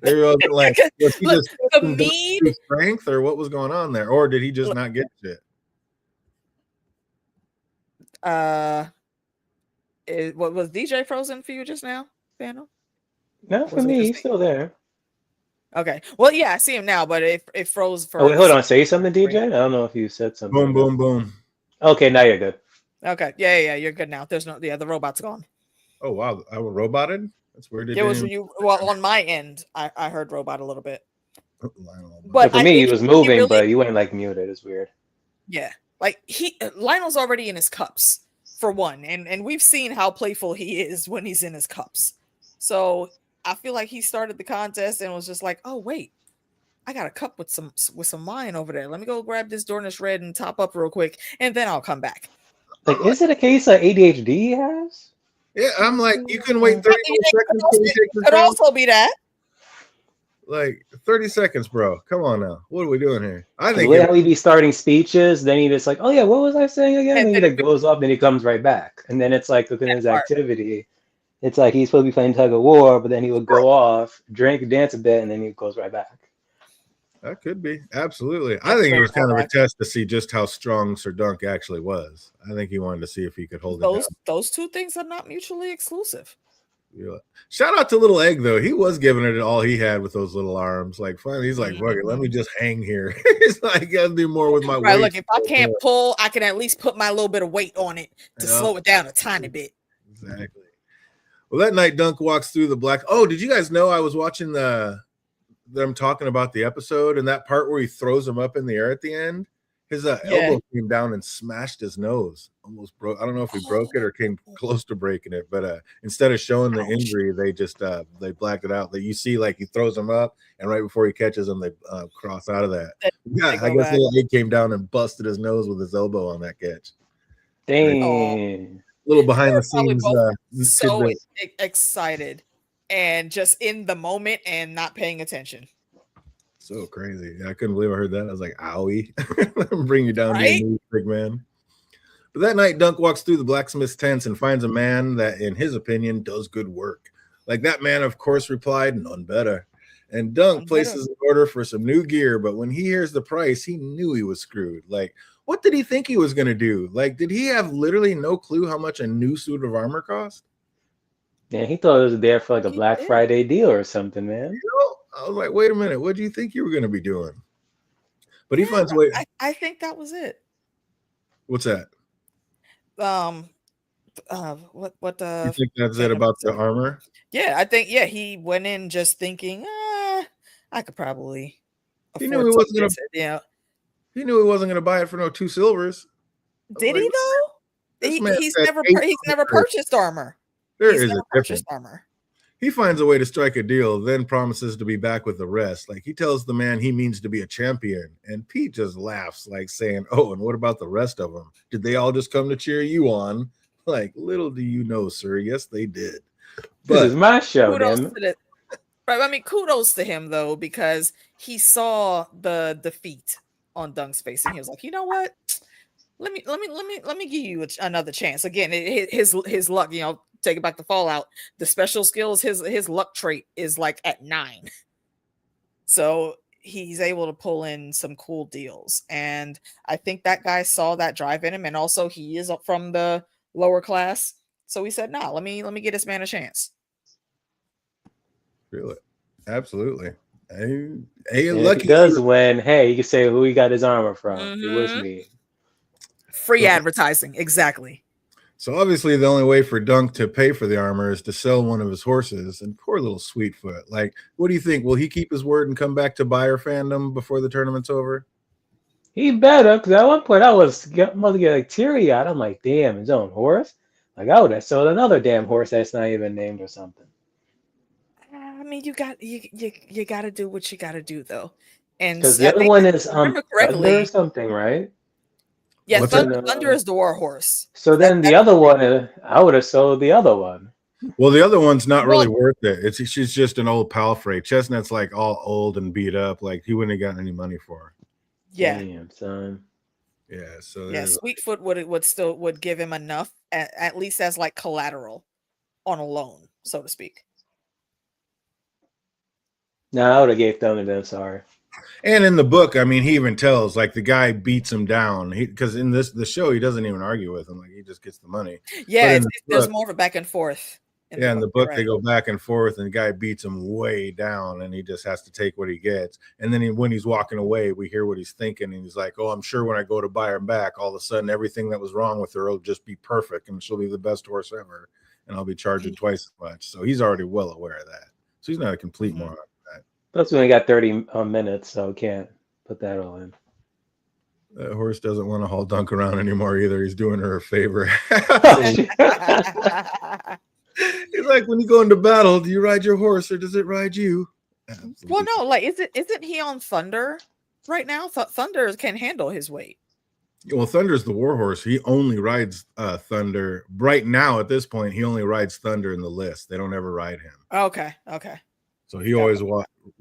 [SPEAKER 1] There was like, was he just the strength, or what was going on there, or did he just not get shit?
[SPEAKER 2] What was DJ frozen for you just now, Daniel?
[SPEAKER 3] No, for me, he's still there.
[SPEAKER 2] Okay, well, yeah, I see him now, but it froze for.
[SPEAKER 3] Oh, wait, hold on, say something, DJ. I don't know if you said something.
[SPEAKER 1] Boom, boom, boom.
[SPEAKER 3] Okay, now you're good.
[SPEAKER 2] Okay, yeah, you're good now. There's the robot's gone.
[SPEAKER 1] Oh wow, I was roboted. That's weird.
[SPEAKER 2] It was you. Well, on my end, I heard robot a little bit,
[SPEAKER 3] So
[SPEAKER 2] but
[SPEAKER 3] for
[SPEAKER 2] I
[SPEAKER 3] me,
[SPEAKER 2] think
[SPEAKER 3] he was
[SPEAKER 2] he
[SPEAKER 3] moving,
[SPEAKER 2] really,
[SPEAKER 3] but you went like muted. It's weird.
[SPEAKER 2] yeah, like Lionel's already in his cups for one, and we've seen how playful he is when he's in his cups. So I feel like he started the contest and was just like, oh wait, I got a cup with some wine over there. Let me go grab this Dornish Red and top up real quick, and then I'll come back.
[SPEAKER 3] Like, is it a case of ADHD he has?
[SPEAKER 1] Yeah, I'm like, you can wait
[SPEAKER 2] I
[SPEAKER 1] 30
[SPEAKER 2] mean,
[SPEAKER 1] more seconds till he takes
[SPEAKER 2] it
[SPEAKER 1] his
[SPEAKER 2] could
[SPEAKER 1] crown.
[SPEAKER 2] also be that.
[SPEAKER 1] Like 30 seconds, bro. Come on now. What are we doing here? I
[SPEAKER 3] The
[SPEAKER 1] think
[SPEAKER 3] way how he be starting speeches, then he just like, oh yeah, what was I saying again?
[SPEAKER 2] And
[SPEAKER 3] And he
[SPEAKER 2] then
[SPEAKER 3] like goes up, then he comes right back, and then it's like within his
[SPEAKER 2] part.
[SPEAKER 3] activity, it's like he's supposed to be playing tug of war, but then he would go off, drink, dance a bit, and then he goes right back.
[SPEAKER 1] that could be absolutely. I
[SPEAKER 2] That's
[SPEAKER 1] think it
[SPEAKER 2] very
[SPEAKER 1] was kind of a
[SPEAKER 2] correct.
[SPEAKER 1] test to see just how strong Sir Dunk actually was. I think he wanted to see if he could hold it down.
[SPEAKER 2] Those two things are not mutually exclusive.
[SPEAKER 1] Yeah. Shout out to Little Egg though. He was giving it all he had with those little arms. Like finally, he's like, "Fuck it, let me just hang here." He's like, "I gotta do more with my
[SPEAKER 2] Right,
[SPEAKER 1] weight."
[SPEAKER 2] look, if I can't pull, I can at least put my little bit of weight on it to
[SPEAKER 1] Yeah.
[SPEAKER 2] slow it down a tiny bit.
[SPEAKER 1] Exactly. Well, that night Dunk walks through the black. Oh, did you guys know I was watching them talking about the episode and that part where he throws him up in the air at the end? His elbow came down and smashed his nose. Almost broke. I don't know if he broke it or came close to breaking it, but instead of showing the injury, they just they blacked it out. That you see, like he throws him up, and right before he catches him, they cross out of that. Yeah, I guess Little Egg came down and busted his nose with his elbow on that catch.
[SPEAKER 3] Dang.
[SPEAKER 1] Little behind the scenes.
[SPEAKER 2] So excited and just in the moment and not paying attention.
[SPEAKER 1] So crazy. I couldn't believe I heard that. I was like, owie. Bring you down to your knees, big man. But that night, Dunk walks through the blacksmith's tents and finds a man that, in his opinion, does good work. Like that man, of course, replied, none better. And Dunk places an order for some new gear, but when he hears the price, he knew he was screwed. Like, what did he think he was going to do? Like, did he have literally no clue how much a new suit of armor cost?
[SPEAKER 3] Yeah, he thought it was there for like a Black Friday deal or something, man.
[SPEAKER 1] You know, I was like, wait a minute, what do you think you were going to be doing? But he finds a way.
[SPEAKER 2] I think that was it.
[SPEAKER 1] What's that?
[SPEAKER 2] What
[SPEAKER 1] you think that's it about the armor?
[SPEAKER 2] Yeah, I think he went in just thinking, I could probably
[SPEAKER 1] he knew he wasn't gonna he knew he wasn't gonna buy it for no 2 silvers.
[SPEAKER 2] Did he though? He's never purchased armor.
[SPEAKER 1] There is a difference. Armor. He finds a way to strike a deal, then promises to be back with the rest. Like he tells the man he means to be a champion, and Pete just laughs, like saying, "Oh, and what about the rest of them? Did they all just come to cheer you on?" Like, little do you know, sir. Yes, they did.
[SPEAKER 3] But this is my show, man.
[SPEAKER 2] Right. I mean, kudos to him though, because he saw the defeat on Dunk's face, and he was like, "You know what? Let me give you another chance." Again, his luck, take it back to Fallout. The special skills, his luck trait is like at 9. So he's able to pull in some cool deals. And I think that guy saw that drive in him. And also he is up from the lower class. So he said, let me get this man a chance.
[SPEAKER 1] Really? Absolutely.
[SPEAKER 3] Lucky does win. Hey, you can say who he got his armor from. Mm-hmm. It was me.
[SPEAKER 2] Free advertising. Exactly.
[SPEAKER 1] So obviously the only way for Dunk to pay for the armor is to sell one of his horses. And poor little Sweetfoot. Like, what do you think? Will he keep his word and come back to buyer fandom before the tournament's over?
[SPEAKER 3] He better, because at one point I was about to get like teary-eyed. I'm like, damn, his own horse? Like, I would have sold another damn horse that's not even named or something.
[SPEAKER 2] I mean, you got to do what you got to do, though. And
[SPEAKER 3] because the other one is Thunder or something, right?
[SPEAKER 2] Yeah, Thunder is the war horse.
[SPEAKER 3] So then the other one, I would have sold the other one.
[SPEAKER 1] Well, the other one's not really worth it. She's just an old palfrey. Chestnut's like all old and beat up. Like he wouldn't have gotten any money for her.
[SPEAKER 2] Yeah.
[SPEAKER 3] Damn, son.
[SPEAKER 1] Yeah. So
[SPEAKER 2] Sweetfoot would give him enough at least as like collateral on a loan, so to speak.
[SPEAKER 3] No, I would have gave Thunder then. Sorry.
[SPEAKER 1] And in the book, I mean, he even tells like the guy beats him down. Because in the show, he doesn't even argue with him. Like he just gets the money.
[SPEAKER 2] Yeah, there's more of a back and forth.
[SPEAKER 1] In the book, they go back and forth, and the guy beats him way down, and he just has to take what he gets. And then when he's walking away, we hear what he's thinking, and he's like, "Oh, I'm sure when I go to buy her back, all of a sudden everything that was wrong with her will just be perfect, and she'll be the best horse ever." and I'll be charging twice as much. So he's already well aware of that. So he's not a complete moron.
[SPEAKER 3] Plus, we only got 30 minutes, so can't put that all in.
[SPEAKER 1] That horse doesn't want to haul Dunk around anymore either. He's doing her a favor. He's like, when you go into battle, do you ride your horse or does it ride you? Absolutely.
[SPEAKER 2] Well, no, like isn't he on Thunder right now? Thunder can handle his weight.
[SPEAKER 1] Well, Thunder's the war horse. He only rides Thunder. Right now, at this point, he only rides Thunder in the list. They don't ever ride him.
[SPEAKER 2] Okay.
[SPEAKER 1] So he always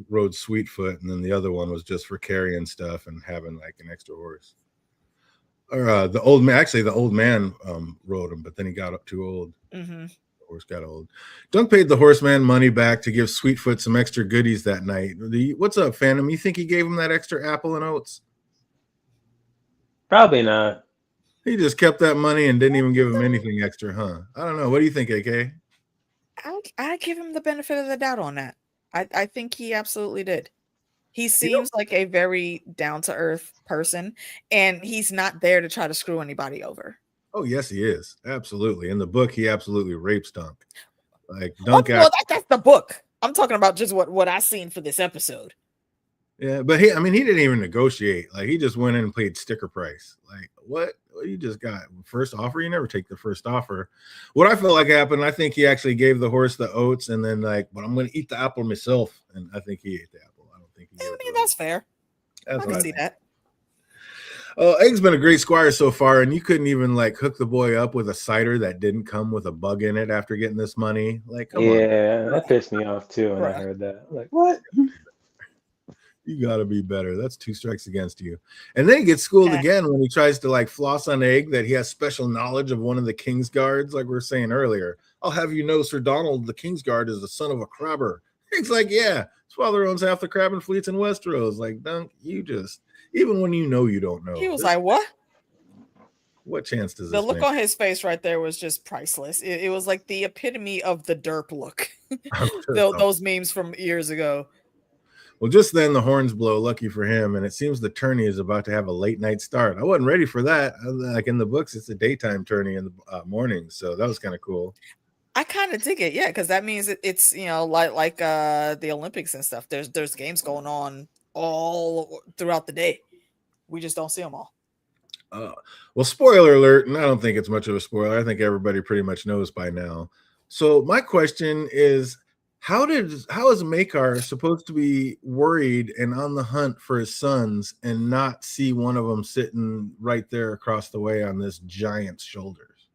[SPEAKER 1] rode Sweetfoot, and then the other one was just for carrying stuff and having like an extra horse. Or the old man, actually, the old man rode him, but then he got up too old.
[SPEAKER 2] Mm-hmm.
[SPEAKER 1] The horse got old. Dunk paid the horseman money back to give Sweetfoot some extra goodies that night. What's up, Phantom? You think he gave him that extra apple and oats?
[SPEAKER 3] Probably not.
[SPEAKER 1] He just kept that money and didn't even give him anything extra, huh? I don't know. What do you think, AK?
[SPEAKER 2] I give him the benefit of the doubt on that. I think he absolutely did. He seems like a very down-to-earth person, and he's not there to try to screw anybody over.
[SPEAKER 1] Oh, yes, he is. Absolutely. In the book, he absolutely rapes Dunk. Like Dunk.
[SPEAKER 2] Well, that's the book. I'm talking about just what I seen for this episode.
[SPEAKER 1] Yeah, but he didn't even negotiate. Like he just went in and paid sticker price. Like what you just got first offer? You never take the first offer. What I felt like happened, I think he actually gave the horse the oats and then like, but I'm going to eat the apple myself. And I think he ate the apple. I don't think he.
[SPEAKER 2] I mean, that's fair. I can see that.
[SPEAKER 1] Oh, Egg's been a great squire so far, and you couldn't even like hook the boy up with a cider that didn't come with a bug in it after getting this money. Like, come on.
[SPEAKER 3] Yeah, that pissed me off too when I heard that. I'm like, what?
[SPEAKER 1] You got to be better. That's 2 strikes against you. And then he gets schooled again when he tries to like floss on Egg that he has special knowledge of one of the King's Guards, like we were saying earlier. I'll have you know, Sir Donald, the King's Guard is the son of a crabber. Egg's like, yeah, his father owns half the crabbing fleets in Westeros. Like, Dunk, you just, even when you don't know.
[SPEAKER 2] He was like, what?
[SPEAKER 1] What chance does
[SPEAKER 2] the look on his face right there was just priceless. It was like the epitome of the derp look. Those memes from years ago.
[SPEAKER 1] Well, just then the horns blow, lucky for him, and it seems the tourney is about to have a late night start. I wasn't ready for that. Like in the books, it's a daytime tourney in the morning, so that was kind of cool.
[SPEAKER 2] I kind of dig it, yeah, because that means it's like the Olympics and stuff. There's games going on all throughout the day. We just don't see them all.
[SPEAKER 1] Well, spoiler alert, and I don't think it's much of a spoiler. I think everybody pretty much knows by now. So my question is, how is Maekar supposed to be worried and on the hunt for his sons and not see one of them sitting right there across the way on this giant's shoulders?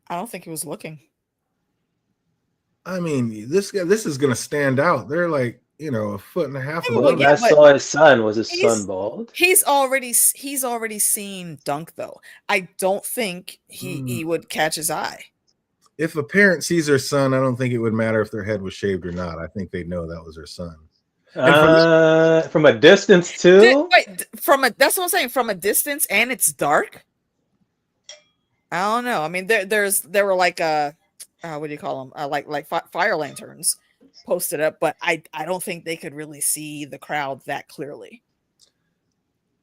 [SPEAKER 2] I don't think he was looking.
[SPEAKER 1] I mean, this is going to stand out. They're like, a foot and a half.
[SPEAKER 3] Well, I saw his son. Was his son bald?
[SPEAKER 2] He's already seen Dunk though. I don't think he would catch his eye.
[SPEAKER 1] If a parent sees their son, I don't think it would matter if their head was shaved or not. I think they'd know that was their son.
[SPEAKER 3] From a distance too.
[SPEAKER 2] That's what I'm saying. From a distance, and it's dark. I don't know. I mean, there were like what do you call them? Like fire lanterns posted up, but I don't think they could really see the crowd that clearly.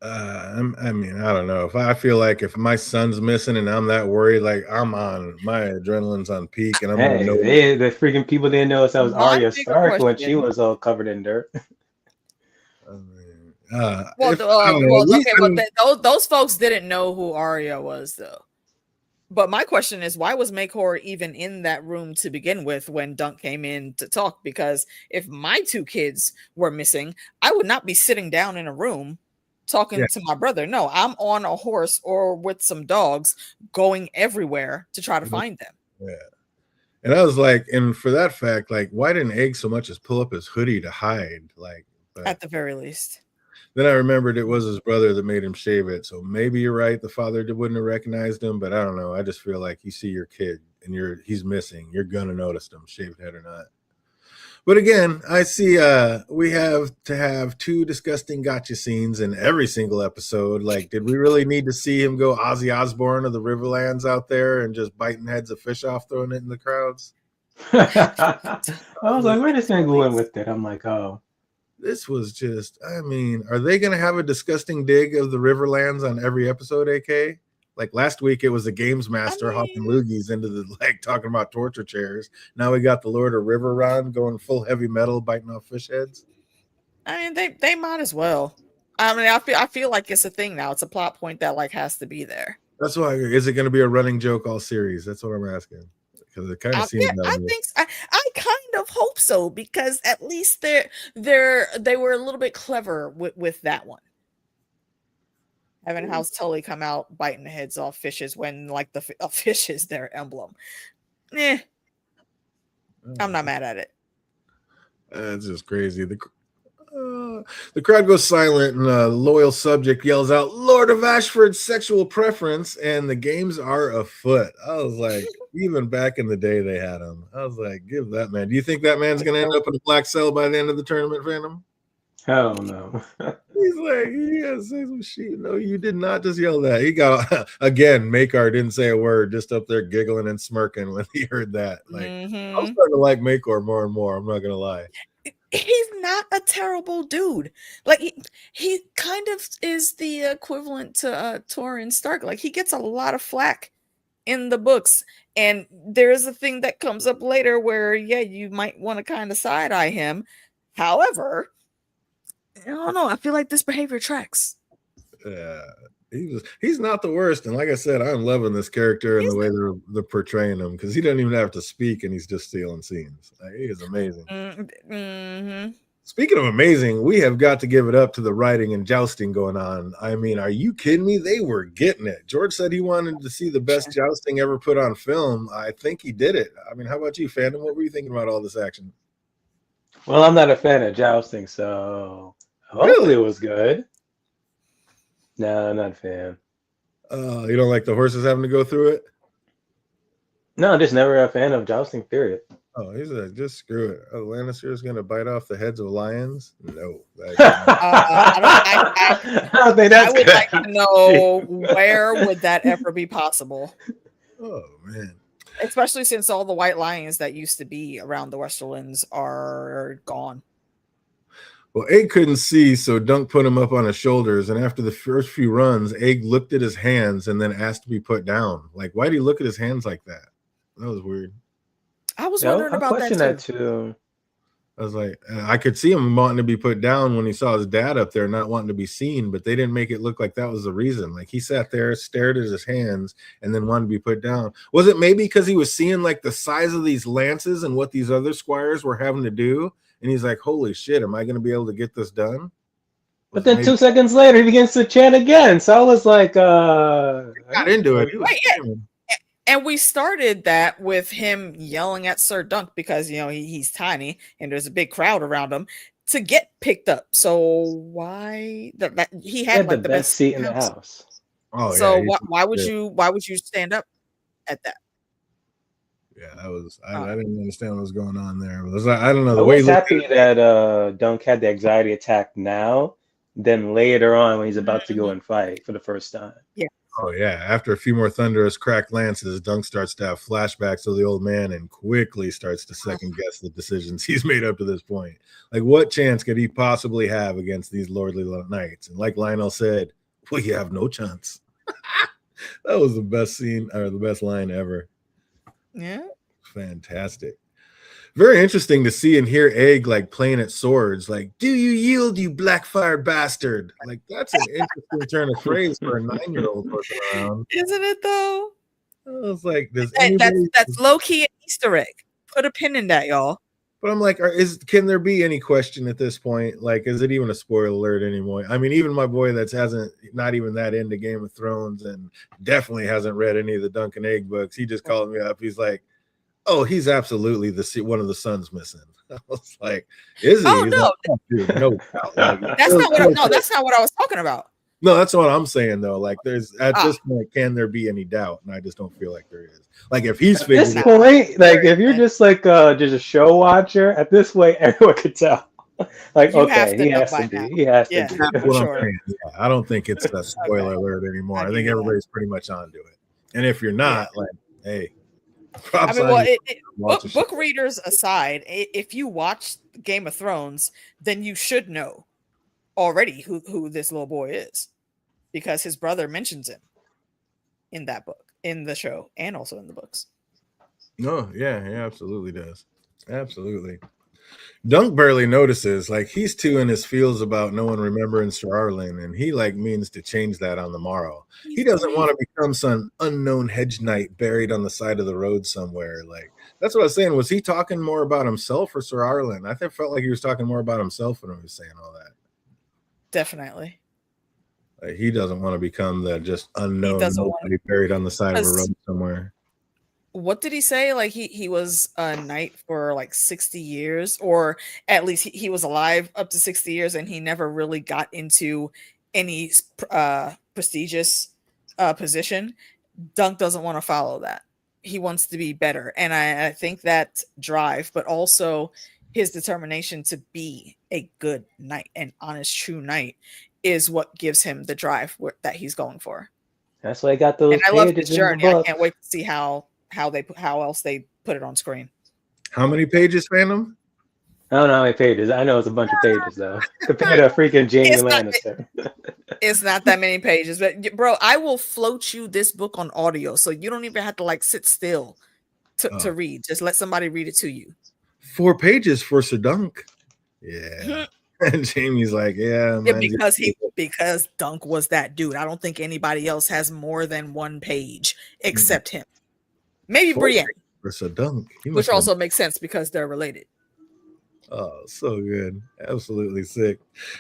[SPEAKER 1] I mean, I don't know. I feel like if my son's missing and I'm that worried, like my adrenaline's on peak, and I'm gonna know
[SPEAKER 3] the freaking people didn't know that was Arya Stark when she was all covered in dirt.
[SPEAKER 2] Those folks didn't know who Arya was, though. But my question is, why was Maekar even in that room to begin with when Dunk came in to talk? Because if my 2 kids were missing, I would not be sitting down in a room talking to my brother. No, I'm on a horse or with some dogs going everywhere to try to find them.
[SPEAKER 1] Yeah. And I was like, and for that fact, like, why didn't Egg so much as pull up his hoodie to hide? Like,
[SPEAKER 2] at the very least.
[SPEAKER 1] Then I remembered it was his brother that made him shave it. So maybe you're right. The father wouldn't have recognized him, but I don't know. I just feel like you see your kid and he's missing. You're going to notice him, shaved head or not. But again, I see we have to have 2 disgusting gotcha scenes in every single episode. Like, did we really need to see him go Ozzy Osbourne of the Riverlands out there and just biting heads of fish off, throwing it in the crowds?
[SPEAKER 3] I was like, where this thing going with it? I'm like, oh.
[SPEAKER 1] This was just, I mean, are they going to have a disgusting dig of the Riverlands on every episode, AK? Like last week, it was the games master hopping loogies into the talking about torture chairs. Now we got the Lord of River Ron going full heavy metal, biting off fish heads.
[SPEAKER 2] I mean, they might as well. I mean, I feel like it's a thing now. It's a plot point that has to be there.
[SPEAKER 1] That's why. Is it going to be a running joke all series? That's what I'm asking. Because it kind of seems.
[SPEAKER 2] Yeah, I kind of hope so, because at least they were a little bit clever with that one. Having House Tully come out biting the heads off fishes when a fish is their emblem. I'm not mad at it.
[SPEAKER 1] It's just crazy. The crowd goes silent, and a loyal subject yells out, "Lord of Ashford's sexual preference," and the games are afoot. I was like, even back in the day, they had him. I was like, give that man. Do you think that man's going to end up in a black cell by the end of the tournament, Phantom?
[SPEAKER 3] Hell no.
[SPEAKER 1] He's like, he has to say some shit. No, you did not just yell that. He got, again, Makar didn't say a word, just up there giggling and smirking when he heard that. Like, I'm starting to like Makar more and more. I'm not going to lie.
[SPEAKER 2] He's not a terrible dude. Like, he kind of is the equivalent to Torrhen Stark. Like, he gets a lot of flack in the books. And there is a thing that comes up later where, yeah, you might want to kind of side-eye him. However, I don't know. I feel like this behavior tracks.
[SPEAKER 1] Yeah, he's not the worst. And like I said, I'm loving this character and the way they're portraying him, because he doesn't even have to speak and he's just stealing scenes. Like, he is amazing.
[SPEAKER 2] Mm-hmm.
[SPEAKER 1] Speaking of amazing, we have got to give it up to the writing and jousting going on. I mean, are you kidding me? They were getting it. George said he wanted to see the best jousting ever put on film. I think he did it. I mean, how about you, Phantom? What were you thinking about all this action?
[SPEAKER 3] Well, I'm not a fan of jousting, so hopefully it was good. No, I'm not a fan.
[SPEAKER 1] You don't like the horses having to go through it?
[SPEAKER 3] No, I'm just never a fan of jousting, period.
[SPEAKER 1] Oh, he's like, just screw it. Oh, Lannister is going to bite off the heads of lions? No.
[SPEAKER 2] I
[SPEAKER 3] don't think that's
[SPEAKER 2] would
[SPEAKER 3] good.
[SPEAKER 2] like to know, where would that ever be possible?
[SPEAKER 1] Oh, man.
[SPEAKER 2] Especially since all the white lions that used to be around the Westerlands are gone.
[SPEAKER 1] Well, Egg couldn't see, so Dunk put him up on his shoulders. And after the first few runs, Egg looked at his hands and then asked to be put down. Like, why did he look at his hands like that? That was weird.
[SPEAKER 2] I was wondering about that
[SPEAKER 3] too.
[SPEAKER 1] I was like, I could see him wanting to be put down when he saw his dad up there not wanting to be seen, but they didn't make it look like that was the reason. Like, he sat there, stared at his hands, and then wanted to be put down. Was it maybe because he was seeing like the size of these lances and what these other squires were having to do? And he's like, holy shit, am I going to be able to get this done?
[SPEAKER 3] But then 2 seconds later, he begins to chant again. So I was like,
[SPEAKER 1] got into it.
[SPEAKER 2] And we started that with him yelling at Sir Dunk because, he's tiny and there's a big crowd around him to get picked up. So why he had like the best
[SPEAKER 3] seat in the house.
[SPEAKER 1] Oh,
[SPEAKER 2] so
[SPEAKER 1] yeah,
[SPEAKER 2] why would you stand up at that?
[SPEAKER 1] Yeah, that was I didn't understand what was going on there. I don't know.
[SPEAKER 3] I was happy that Dunk had the anxiety attack now, then later on when he's about to go and fight for the first time.
[SPEAKER 2] Yeah.
[SPEAKER 1] Oh yeah. After a few more thunderous cracked lances, Dunk starts to have flashbacks of the old man and quickly starts to second guess the decisions he's made up to this point. Like, what chance could he possibly have against these lordly knights? And like Lionel said, we have no chance. That was the best scene or the best line ever.
[SPEAKER 2] Yeah.
[SPEAKER 1] Fantastic. Very interesting to see and hear Egg like playing at swords. Like, do you yield, you blackfire bastard? Like, that's an interesting turn of phrase for a 9-year-old looking around.
[SPEAKER 2] Isn't it though?
[SPEAKER 1] I was like,
[SPEAKER 2] that's low-key an Easter egg. Put a pin in that, y'all.
[SPEAKER 1] But I'm like, can there be any question at this point? Like, is it even a spoiler alert anymore? I mean, even my boy not even that into Game of Thrones and definitely hasn't read any of the Dunk and Egg books. He just called me up. He's like, oh, he's absolutely one of the sons missing. I was like, is he?
[SPEAKER 2] Oh, no.
[SPEAKER 1] Like, oh, dude, no doubt. Like,
[SPEAKER 2] that's not what I was talking about.
[SPEAKER 1] No, that's what I'm saying though. Like, there's at this point, can there be any doubt? And I just don't feel like there is. Like, if he's figured
[SPEAKER 3] at this point, like if you're just like just a show watcher, at this point, everyone could tell. Like, okay, he has to be. He has to be.
[SPEAKER 1] That's what I'm saying. Yeah, I don't think it's a spoiler alert anymore. I think everybody's pretty much onto it. And if you're not, like, hey.
[SPEAKER 2] I mean, book readers aside, if you watch Game of Thrones, then you should know already who this little boy is, because his brother mentions him in that book, in the show, and also in the books.
[SPEAKER 1] No, yeah, he absolutely does. Absolutely. Dunk barely notices. Like he's too in his feels about no one remembering Sir Arlen, and he like means to change that on the morrow. He
[SPEAKER 2] He's
[SPEAKER 1] doesn't want
[SPEAKER 2] brave.
[SPEAKER 1] to become some unknown hedge knight buried on the side of the road somewhere. Like that's what I was saying. Was he talking more about himself or Sir Arlen? I think felt like he was talking more about himself when he was saying all that.
[SPEAKER 2] Definitely.
[SPEAKER 1] Like he doesn't want to become the just
[SPEAKER 2] He
[SPEAKER 1] unknown
[SPEAKER 2] doesn't want
[SPEAKER 1] nobody buried on the side of a
[SPEAKER 2] to.
[SPEAKER 1] road somewhere.
[SPEAKER 2] What did he say? Like he was a knight for like 60 years, or at least he was alive up to 60 years, and he never really got into any prestigious position. Dunk doesn't want to follow that. He wants to be better. And I think that drive, but also his determination to be a good knight, an honest, true knight, is what gives him the drive that he's going for.
[SPEAKER 3] That's why I got
[SPEAKER 2] And
[SPEAKER 3] those
[SPEAKER 2] I love his
[SPEAKER 3] pages in the
[SPEAKER 2] journey. I
[SPEAKER 3] book.
[SPEAKER 2] can't wait to see how else they put it on screen.
[SPEAKER 1] How many pages, Phantom?
[SPEAKER 3] I don't know how many pages. I know it's a bunch of pages though, compared to freaking Jamie
[SPEAKER 2] It's not,
[SPEAKER 3] Lannister.
[SPEAKER 2] it's not that many pages, but bro, I will float you this book on audio, so you don't even have to like sit still to read. Just let somebody read it to you.
[SPEAKER 1] 4 pages for Sir Dunk. Yeah. And Jamie's like, yeah,
[SPEAKER 2] because Dunk was that dude. I don't think anybody else has more than 1 page except him. Maybe Brienne.
[SPEAKER 1] For Sir Dunk.
[SPEAKER 2] Which also makes sense because they're related.
[SPEAKER 1] Oh, so good. Absolutely sick.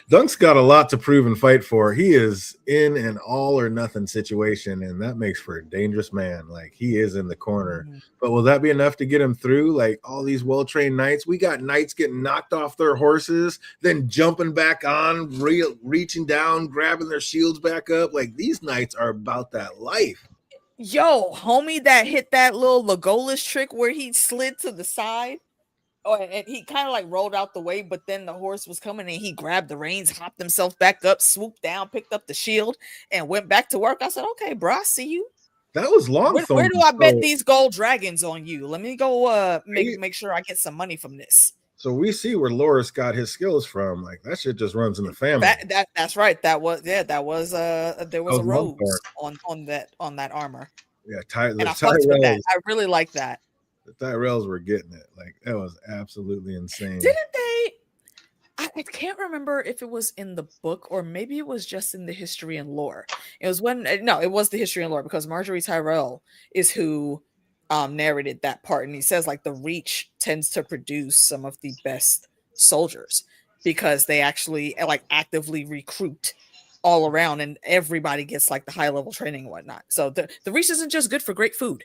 [SPEAKER 1] Dunk's got a lot to prove and fight for. He is in an all or nothing situation, and that makes for a dangerous man. Like he is in the corner. Mm-hmm. But will that be enough to get him through? Like all these well-trained knights, we got knights getting knocked off their horses, then jumping back on, reaching down, grabbing their shields back up. Like these knights are about that life.
[SPEAKER 2] Yo, homie that hit that little Legolas trick where he slid to the side. Oh, and he kind of like rolled out the way, but then the horse was coming and he grabbed the reins, hopped himself back up, swooped down, picked up the shield, and went back to work. I said, okay, bro, I see you.
[SPEAKER 1] That was Longthorn.
[SPEAKER 2] Where do I bet these gold dragons on you? Let me go make sure I get some money from this.
[SPEAKER 1] So we see where Loras got his skills from. Like that shit just runs in the family.
[SPEAKER 2] That's right. There was a rose on that armor.
[SPEAKER 1] Yeah,
[SPEAKER 2] and I fucked with that. I really like that.
[SPEAKER 1] The Tyrells were getting it. Like that was absolutely insane.
[SPEAKER 2] Didn't they? I can't remember if it was in the book or maybe it was just in the history and lore. It was it was the history and lore because Marjorie Tyrell is who narrated that part, and he says like the Reach tends to produce some of the best soldiers because they actually like actively recruit all around, and everybody gets like the high level training and whatnot. So the Reach isn't just good for great food.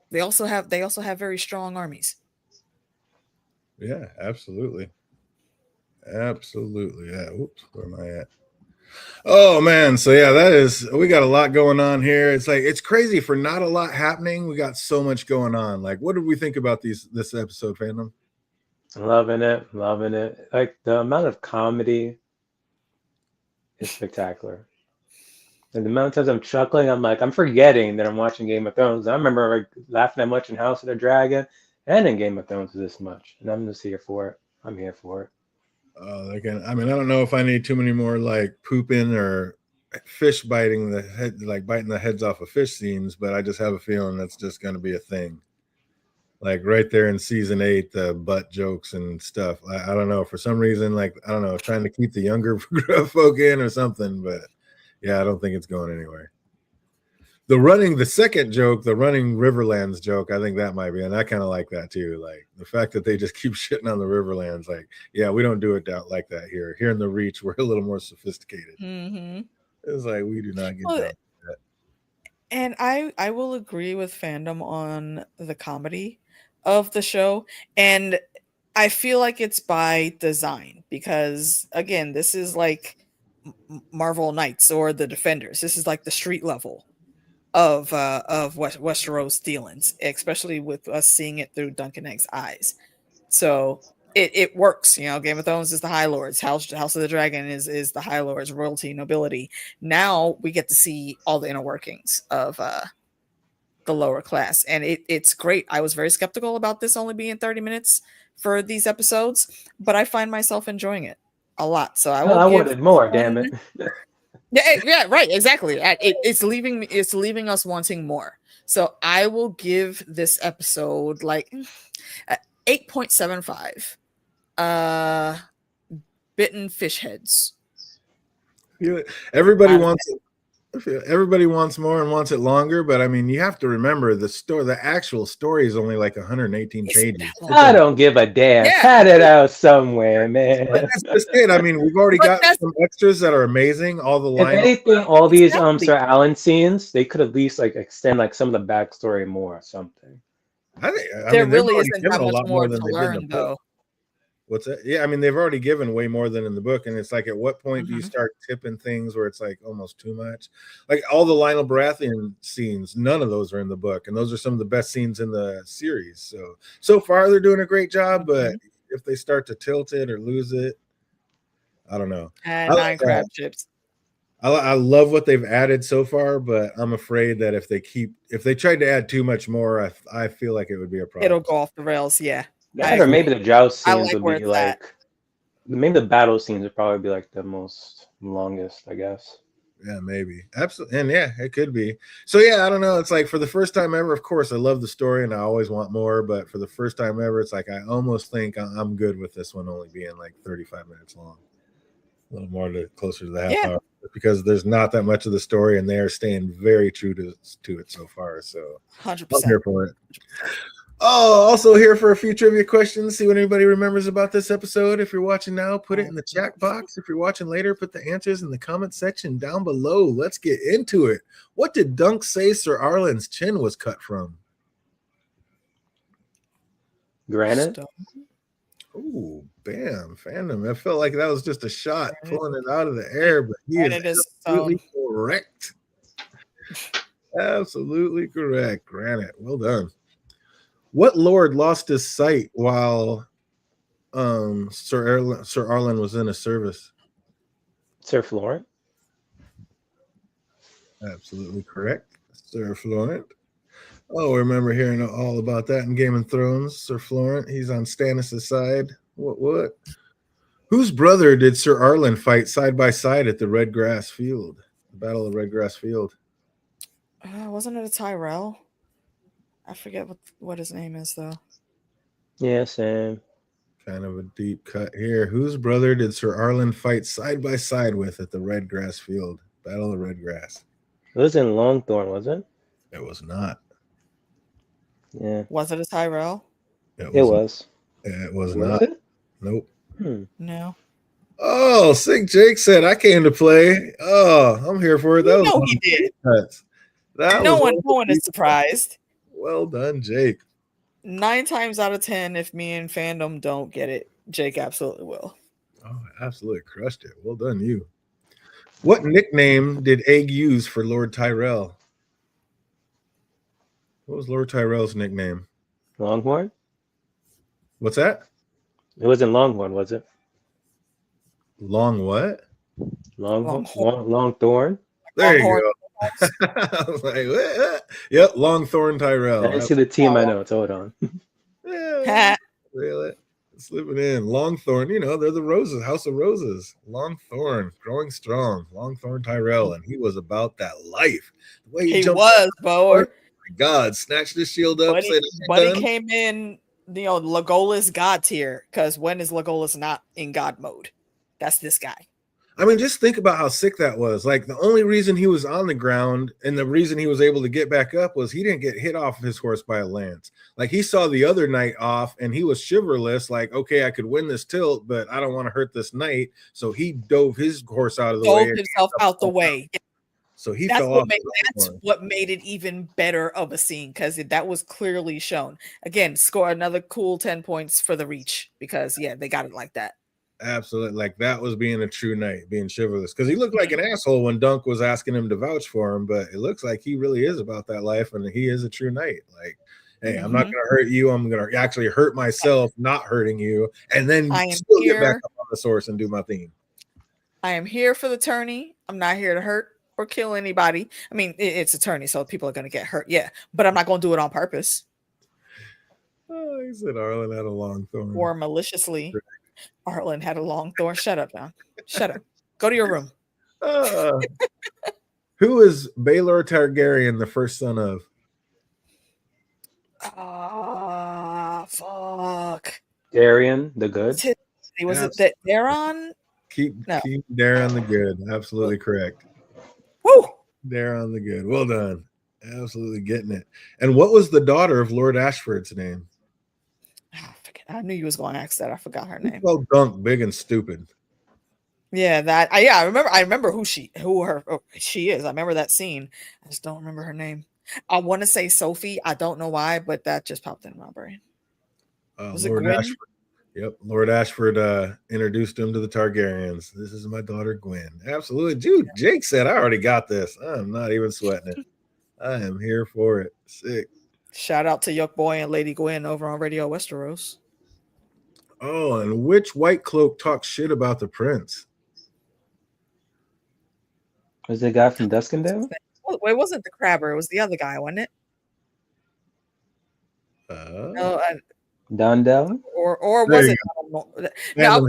[SPEAKER 2] They also have very strong armies.
[SPEAKER 1] Yeah, absolutely. Absolutely. Yeah. Whoops, where am I at? Oh man. So yeah, we got a lot going on here. It's like it's crazy for not a lot happening. We got so much going on. Like, what did we think about this episode, Phantom?
[SPEAKER 3] Loving it. Like the amount of comedy is spectacular. And the amount of times I'm chuckling, I'm forgetting that I'm watching Game of Thrones. I remember like laughing that much in House of the Dragon and in Game of Thrones this much. And I'm just here for it. I'm here for it.
[SPEAKER 1] I don't know if I need too many more like pooping or fish biting the head, like biting the heads off of fish scenes, but I just have a feeling that's just going to be a thing. Like right there in season 8, the butt jokes and stuff. I don't know. For some reason, like, I don't know, trying to keep the younger folk in or something, but yeah, I don't think it's going anywhere. The second joke, the running Riverlands joke, I think that might be, and I kind of like that too. Like the fact that they just keep shitting on the Riverlands. Like, yeah, we don't do it like that here. Here in the Reach, we're a little more sophisticated.
[SPEAKER 2] Mm-hmm.
[SPEAKER 1] It's like we do not get down with that.
[SPEAKER 2] And I will agree with fandom on the comedy of the show, and I feel like it's by design because again, this is like Marvel Knights or the Defenders. This is like the street level of Westeros dealings, especially with us seeing it through Dunk and Egg's eyes. So it works, Game of Thrones is the High Lords, House of the Dragon is the High Lords, royalty, nobility. Now we get to see all the inner workings of the lower class, and it's great. I was very skeptical about this only being 30 minutes for these episodes, but I find myself enjoying it a lot. So I wanted
[SPEAKER 3] more, damn it.
[SPEAKER 2] Yeah, right, exactly. It's leaving us wanting more. So I will give this episode like 8.75. Bitten fish heads.
[SPEAKER 1] Yeah, everybody
[SPEAKER 2] Out of
[SPEAKER 1] wants it. Everybody wants more and wants it longer, but I mean, you have to remember the actual story is only like 118
[SPEAKER 2] Is it
[SPEAKER 1] pages.
[SPEAKER 2] that
[SPEAKER 1] It's
[SPEAKER 2] long?
[SPEAKER 3] I
[SPEAKER 1] a,
[SPEAKER 3] don't give a damn.
[SPEAKER 2] Yeah.
[SPEAKER 3] Cut it out somewhere, man.
[SPEAKER 1] but that's just it. I mean, we've already
[SPEAKER 2] But
[SPEAKER 1] got
[SPEAKER 2] that's
[SPEAKER 1] some extras that are amazing. All the
[SPEAKER 3] If
[SPEAKER 1] line,
[SPEAKER 3] anything, all these
[SPEAKER 2] exactly.
[SPEAKER 3] Sir Allen scenes, they could at least like extend like some of the backstory more or something.
[SPEAKER 1] I
[SPEAKER 2] There
[SPEAKER 1] mean, they've
[SPEAKER 2] really
[SPEAKER 1] already
[SPEAKER 2] isn't
[SPEAKER 1] given
[SPEAKER 2] that
[SPEAKER 1] a
[SPEAKER 2] much
[SPEAKER 1] lot more
[SPEAKER 2] more
[SPEAKER 1] than
[SPEAKER 2] to
[SPEAKER 1] they did in the
[SPEAKER 2] learn,
[SPEAKER 1] book.
[SPEAKER 2] though.
[SPEAKER 1] What's that? Yeah, I mean, they've already given way more than in the book, and it's like, at what point do you
[SPEAKER 2] Mhm.
[SPEAKER 1] start tipping things where it's like almost too much? Like all the Lionel Baratheon scenes, none of those are in the book, and those are some of the best scenes in the series. So far, they're doing a great job, but
[SPEAKER 2] Mhm.
[SPEAKER 1] if they start to tilt it or lose it, I don't know. I,
[SPEAKER 2] And 9 crab chips.
[SPEAKER 1] I love what they've added so far, but I'm afraid that if they tried to add too much more, I feel like it would be a
[SPEAKER 2] It'll
[SPEAKER 1] problem.
[SPEAKER 2] go off the rails. Yeah, I
[SPEAKER 3] That or
[SPEAKER 2] agree.
[SPEAKER 3] maybe the joust
[SPEAKER 2] I
[SPEAKER 3] scenes
[SPEAKER 2] like
[SPEAKER 3] would
[SPEAKER 2] where
[SPEAKER 3] be
[SPEAKER 2] it's at.
[SPEAKER 3] like maybe the battle scenes would probably be like the most longest, I guess.
[SPEAKER 1] Yeah, maybe. Absolutely. And yeah, it could be. So yeah, I don't know. It's like, for the first time ever, of course, I love the story and I always want more, but for the first time ever, it's like I almost think I'm good with this one only being like 35 minutes long. A little more closer to the half
[SPEAKER 2] Yeah,
[SPEAKER 1] hour, because there's not that much of the story and they are staying very true to it so far. So I'm
[SPEAKER 2] 100%.
[SPEAKER 1] here for it. Oh, also here for a few trivia questions. See what anybody remembers about this episode. If you're watching now, put it in the chat box. If you're watching later, put the answers in the comment section down below. Let's get into it. What did Dunk say Sir Arlen's chin was cut from?
[SPEAKER 3] Granted,
[SPEAKER 1] Ooh, bam, fandom. I felt like that was just a shot
[SPEAKER 2] Granted,
[SPEAKER 1] pulling it out of the air, but he is
[SPEAKER 2] granted is
[SPEAKER 1] absolutely correct. Absolutely correct. Granite. Well done. What lord lost his sight while Sir Arlen was in his service?
[SPEAKER 3] Sir Florent.
[SPEAKER 1] Absolutely correct, Sir Florent. Oh, I remember hearing all about that in Game of Thrones. Sir Florent, he's on Stannis' side. What? Whose brother did Sir Arlen fight side by side at the Red Grass Field? The Battle of Red Grass Field.
[SPEAKER 2] wasn't it a Tyrell? I forget what his name is though.
[SPEAKER 3] Yeah, same.
[SPEAKER 1] Kind of a deep cut here. Whose brother did Sir Arlen fight side by side with at the Red Grass Field? Battle of Red Grass.
[SPEAKER 3] It was in Longthorn, was it?
[SPEAKER 1] It was not.
[SPEAKER 3] Yeah,
[SPEAKER 2] Was it a Tyrell?
[SPEAKER 1] It
[SPEAKER 3] it
[SPEAKER 1] was.
[SPEAKER 3] was.
[SPEAKER 1] It was
[SPEAKER 3] Was
[SPEAKER 1] not.
[SPEAKER 3] it?
[SPEAKER 1] Nope.
[SPEAKER 2] No.
[SPEAKER 1] Oh, Sick Jake said I came to play. Oh, I'm here for it. That
[SPEAKER 2] You
[SPEAKER 1] was
[SPEAKER 2] know
[SPEAKER 1] one
[SPEAKER 2] he
[SPEAKER 1] of the
[SPEAKER 2] did.
[SPEAKER 1] deep cuts. That
[SPEAKER 2] No
[SPEAKER 1] was
[SPEAKER 2] one,
[SPEAKER 1] one of
[SPEAKER 2] no
[SPEAKER 1] the
[SPEAKER 2] one is
[SPEAKER 1] deep cuts.
[SPEAKER 2] surprised.
[SPEAKER 1] Well done, Jake.
[SPEAKER 2] 9 times out of 10, if me and fandom don't get it, Jake absolutely will.
[SPEAKER 1] Oh, absolutely crushed it. Well done, you. What nickname did Egg use for Lord Tyrell? What was Lord Tyrell's nickname?
[SPEAKER 3] Longhorn?
[SPEAKER 1] What's that?
[SPEAKER 3] It wasn't Longhorn, was it?
[SPEAKER 1] Long what?
[SPEAKER 3] Longhorn?
[SPEAKER 2] Longhorn.
[SPEAKER 3] Longthorn?
[SPEAKER 1] There
[SPEAKER 2] Longhorn.
[SPEAKER 1] you go. I was like, what? Yep, Longthorn
[SPEAKER 3] I
[SPEAKER 1] Tyrell.
[SPEAKER 3] didn't see the team I notes. Hold on.
[SPEAKER 1] Yeah, really? Slipping in. Longthorn, they're the Roses, House of Roses. Longthorn, growing strong. Longthorn Tyrell, and he was about that life. The way
[SPEAKER 2] He
[SPEAKER 1] jumped
[SPEAKER 2] was,
[SPEAKER 1] out,
[SPEAKER 2] boy.
[SPEAKER 1] my God, snatched his shield up, said,
[SPEAKER 2] But he came in, Legolas God tier. Because when is Legolas not in God mode? That's this guy.
[SPEAKER 1] I mean, just think about how sick that was. Like, the only reason he was on the ground and the reason he was able to get back up was he didn't get hit off his horse by a lance. Like, he saw the other knight off and he was chivalrous, like, okay, I could win this tilt, but I don't want to hurt this knight. So he dove his horse out of the way.
[SPEAKER 2] Dove himself out the way.
[SPEAKER 1] So he
[SPEAKER 2] That's
[SPEAKER 1] fell
[SPEAKER 2] what
[SPEAKER 1] off.
[SPEAKER 2] that's what made it even better of a scene, because that was clearly shown. Again, score another cool 10 points for the reach, because they got it like that.
[SPEAKER 1] Absolutely. Like, that was being a true knight, being chivalrous, because he looked like an asshole when Dunk was asking him to vouch for him, but it looks like he really is about that life and he is a true knight. Like, hey, I'm not going to hurt you. I'm going to actually hurt myself not hurting you, and then still get back up on the source and do my theme.
[SPEAKER 2] I am here for the tourney. I'm not here to hurt or kill anybody. I mean, it's a tourney, so people are going to get hurt. Yeah, but I'm not going to do it on purpose.
[SPEAKER 1] Oh, he said Arlen had a long thorn.
[SPEAKER 2] Or maliciously. Arlen had a long thorn. Shut up, John. Shut up. Go to your room.
[SPEAKER 1] Who is Baelor Targaryen the first son of?
[SPEAKER 2] Fuck.
[SPEAKER 3] Darian the Good.
[SPEAKER 2] Was it that Daron?
[SPEAKER 1] Keep
[SPEAKER 2] No.
[SPEAKER 1] Daron the Good. Absolutely correct.
[SPEAKER 2] Woo!
[SPEAKER 1] Daron the Good. Well done. Absolutely getting it. And what was the daughter of Lord Ashford's name?
[SPEAKER 2] I knew you was going to ask that. I forgot her name.
[SPEAKER 1] Well, Dunk, big and stupid.
[SPEAKER 2] Yeah, that. I remember. I remember who she is. I remember that scene. I just don't remember her name. I want to say Sophie. I don't know why, but that just popped in my brain. Was
[SPEAKER 1] Lord
[SPEAKER 2] it Gwen?
[SPEAKER 1] Ashford. Yep, Lord Ashford introduced him to the Targaryens. This is my daughter Gwen. Absolutely, dude. Jake said, "I already got this. I'm not even sweating it. I am here for it." Sick.
[SPEAKER 2] Shout out to Yuck Boy and Lady Gwen over on Radio Westeros.
[SPEAKER 1] Oh, and which White Cloak talks shit about the prince?
[SPEAKER 3] Was the guy from Duskendale?
[SPEAKER 2] Well, it wasn't the Crabber. It was the other guy, wasn't it?
[SPEAKER 3] Dondell?
[SPEAKER 2] Or was it? Now I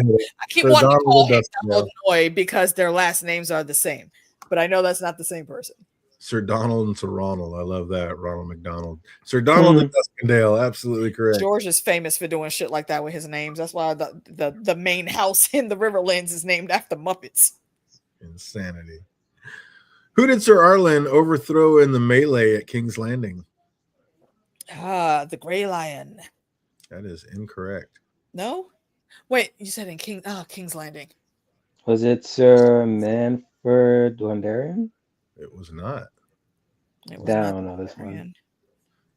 [SPEAKER 2] keep wanting to call him Illinois because their last names are the same, but I know that's not the same person.
[SPEAKER 1] Sir Donald and Sir Ronald. I love that. Ronald McDonald. Sir Donald and Duskendale. Absolutely correct.
[SPEAKER 2] George is famous for doing shit like that with his names. That's why the main house in the Riverlands is named after Muppets.
[SPEAKER 1] Insanity. Who did Sir Arlen overthrow in the melee at King's Landing?
[SPEAKER 2] The Grey Lion.
[SPEAKER 1] That is incorrect.
[SPEAKER 2] No? Wait, you said in King's Landing.
[SPEAKER 3] Was it Sir Manfred Dondarrion?
[SPEAKER 1] It was not.
[SPEAKER 2] It was
[SPEAKER 3] not know this one.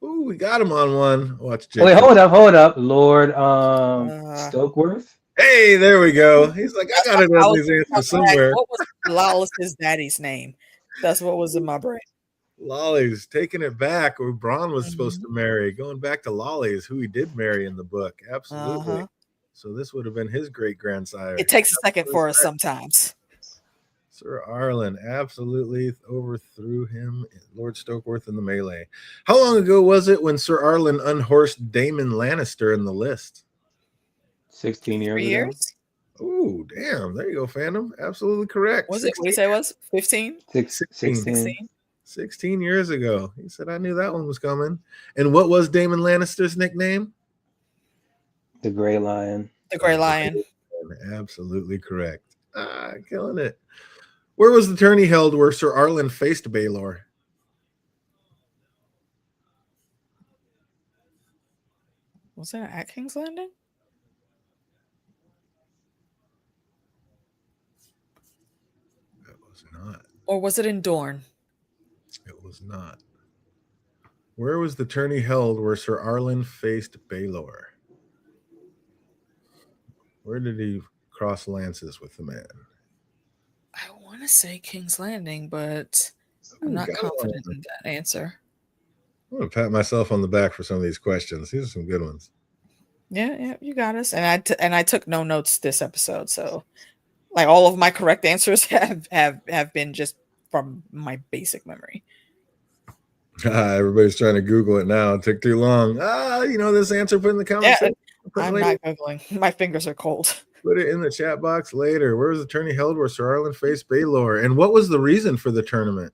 [SPEAKER 1] Ooh, we got him on one. Watch Jake.
[SPEAKER 3] Wait, hold up. Lord Stokeworth?
[SPEAKER 1] Hey, there we go. He's like, I gotta know these answers somewhere.
[SPEAKER 2] What was Lawless's daddy's name? That's what was in my brain.
[SPEAKER 1] Lolly's taking it back where Bronn was supposed to marry. Going back to Lolly's, who he did marry in the book. Absolutely. So this would have been his great-grandsire.
[SPEAKER 2] It takes a second for us sometimes.
[SPEAKER 1] Sir Arlen absolutely overthrew him, Lord Stokeworth, in the melee. How long ago was it when Sir Arlen unhorsed Daemon Lannister in the list?
[SPEAKER 3] 16 years
[SPEAKER 2] 3 years?
[SPEAKER 1] Oh, damn. There you go, Phantom. Absolutely correct.
[SPEAKER 2] Was it? What did you say it was? 15?
[SPEAKER 1] 16 years ago. He said, I knew that one was coming. And what was Daemon Lannister's nickname?
[SPEAKER 3] The Grey Lion.
[SPEAKER 2] The Grey Lion.
[SPEAKER 1] Absolutely correct. Killing it. Where was the tourney held where Sir Arlen faced Baelor?
[SPEAKER 2] Was that at King's Landing?
[SPEAKER 1] It was not.
[SPEAKER 2] Or was it in Dorne?
[SPEAKER 1] It was not. Where was the tourney held where Sir Arlen faced Baelor? Where did he cross lances with the man?
[SPEAKER 2] I want to say King's Landing, but I'm not confident in that answer.
[SPEAKER 1] I'm going to pat myself on the back for some of these questions. These are some good ones.
[SPEAKER 2] Yeah, you got us. And I took no notes this episode, so like all of my correct answers have been just from my basic memory.
[SPEAKER 1] Everybody's trying to Google it now. It took too long. This answer, put in the comments.
[SPEAKER 2] Yeah, I'm not Googling. My fingers are cold.
[SPEAKER 1] Put it in the chat box later. Where was the tourney held where Sir Arlen faced Baelor? And what was the reason for the tournament?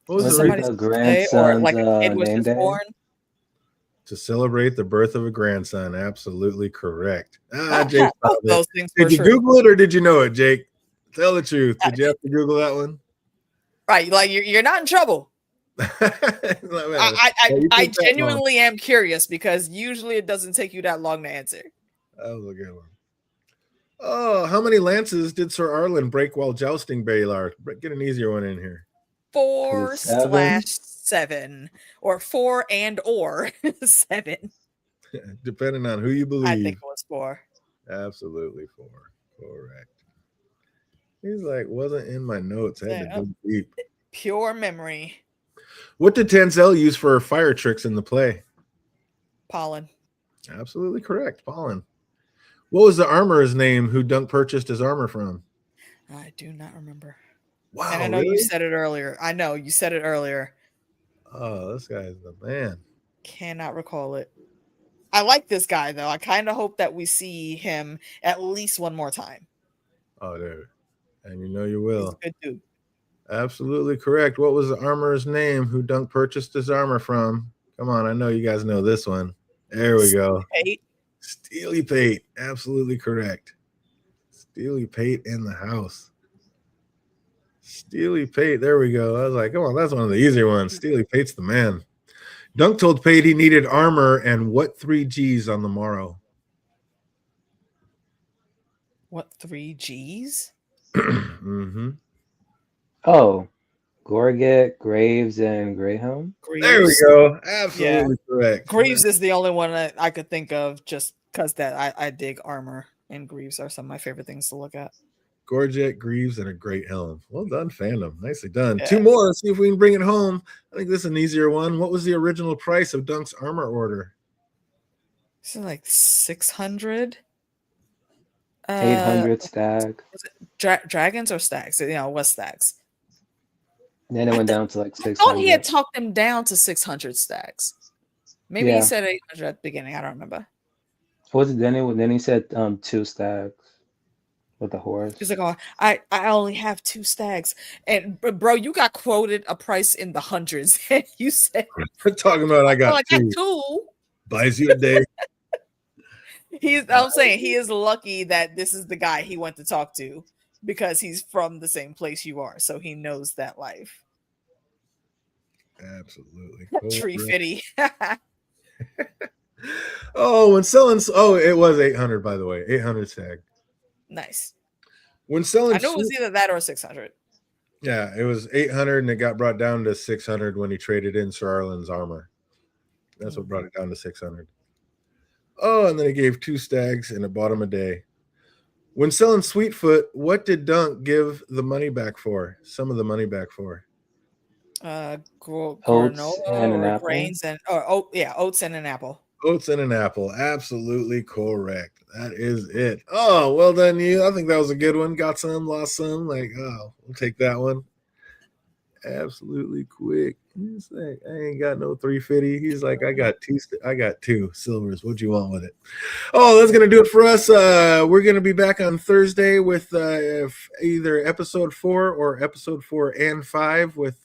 [SPEAKER 1] What was the reason?
[SPEAKER 3] Grandson's
[SPEAKER 2] like a kid was just born?
[SPEAKER 1] To celebrate the birth of a grandson. Absolutely correct. Jake,
[SPEAKER 2] those things
[SPEAKER 1] did you Google it or did you know it, Jake? Tell the truth. Did you have to Google that one?
[SPEAKER 2] Right. Like you're not in trouble. I genuinely am curious because usually it doesn't take you that long to answer.
[SPEAKER 1] That was a good one. Oh, how many lances did Sir Arlen break while jousting Baelor? Get an easier one in here.
[SPEAKER 2] 4/7 or 4 and or 7.
[SPEAKER 1] Depending on who you believe.
[SPEAKER 2] I think it was 4.
[SPEAKER 1] Absolutely 4. Correct. He's like, wasn't in my notes. I had to dig deep.
[SPEAKER 2] Pure memory.
[SPEAKER 1] What did Tanzel use for fire tricks in the play?
[SPEAKER 2] Pollen.
[SPEAKER 1] Absolutely correct. Pollen. What was the armorer's name who Dunk purchased his armor from?
[SPEAKER 2] I do not remember.
[SPEAKER 1] Wow.
[SPEAKER 2] And I know you said it earlier.
[SPEAKER 1] Oh, this guy's the man.
[SPEAKER 2] Cannot recall it. I like this guy, though. I kind of hope that we see him at least one more time.
[SPEAKER 1] Oh, dude. And you know you
[SPEAKER 2] He's
[SPEAKER 1] will.
[SPEAKER 2] a good dude.
[SPEAKER 1] Absolutely correct. What was the armorer's name who Dunk purchased his armor from? Come on, I know you guys know this one. There we go.
[SPEAKER 2] Pate.
[SPEAKER 1] Steely Pate. Absolutely correct. Steely Pate in the house. Steely Pate. There we go. I was like, come on, that's one of the easier ones. Steely Pate's the man. Dunk told Pate he needed armor and what 3 G's on the morrow?
[SPEAKER 2] What 3 G's?
[SPEAKER 1] Mm-hmm.
[SPEAKER 3] Oh, Gorget, Graves, and Greyhelm.
[SPEAKER 2] Greaves.
[SPEAKER 1] There we go. Absolutely correct.
[SPEAKER 2] Greaves is the only one that I could think of just because that I dig armor, and Greaves are some of my favorite things to look at.
[SPEAKER 1] Gorget, Greaves, and a great helm. Well done, fandom. Nicely done.
[SPEAKER 2] Yeah.
[SPEAKER 1] 2 more. Let's see if we can bring it home. I think this is an easier one. What was the original price of Dunk's armor order?
[SPEAKER 2] This is like 600.
[SPEAKER 3] 800 stag.
[SPEAKER 2] Dragons or stags? What stags?
[SPEAKER 3] Then it went down to like
[SPEAKER 2] I
[SPEAKER 3] 600.
[SPEAKER 2] thought he had talked him down to 600 stags. Maybe he
[SPEAKER 3] Yeah.
[SPEAKER 2] said 800 at the beginning. I don't remember.
[SPEAKER 3] Was it then he said 2 stags with the horse.
[SPEAKER 2] He's like, oh, I only have 2 stags. And bro, you got quoted a price in the hundreds. And you said,
[SPEAKER 1] We're talking about I got 2.
[SPEAKER 2] 2.
[SPEAKER 1] Buys you a day.
[SPEAKER 2] I'm saying he is lucky that this is the guy he went to talk to because he's from the same place you are. So he knows that life.
[SPEAKER 1] Absolutely.
[SPEAKER 2] Tree fitty.
[SPEAKER 1] Oh, when selling, it was 800, by the way. 800 stag.
[SPEAKER 2] Nice.
[SPEAKER 1] When selling,
[SPEAKER 2] I know it was either that or 600.
[SPEAKER 1] Yeah, it was 800 and it got brought down to 600 when he traded in Sir Arlen's armor. That's what brought it down to 600. Oh, and then he gave 2 stags and it bought him a day. When selling Sweetfoot, what did Dunk give the money back for? Some of the money back for?
[SPEAKER 2] Granola or grains and oats and an apple.
[SPEAKER 1] Oats and an apple. Absolutely correct. That is it. Oh, well done, you. I think that was a good one. Got some, lost some. Like, oh, we'll take that one. Absolutely quick. He's like, I ain't got no 350. He's like, I got 2 silvers. What you want with it? Oh, that's gonna do it for us. We're gonna be back on Thursday with either episode 4 or episode 4 and 5 with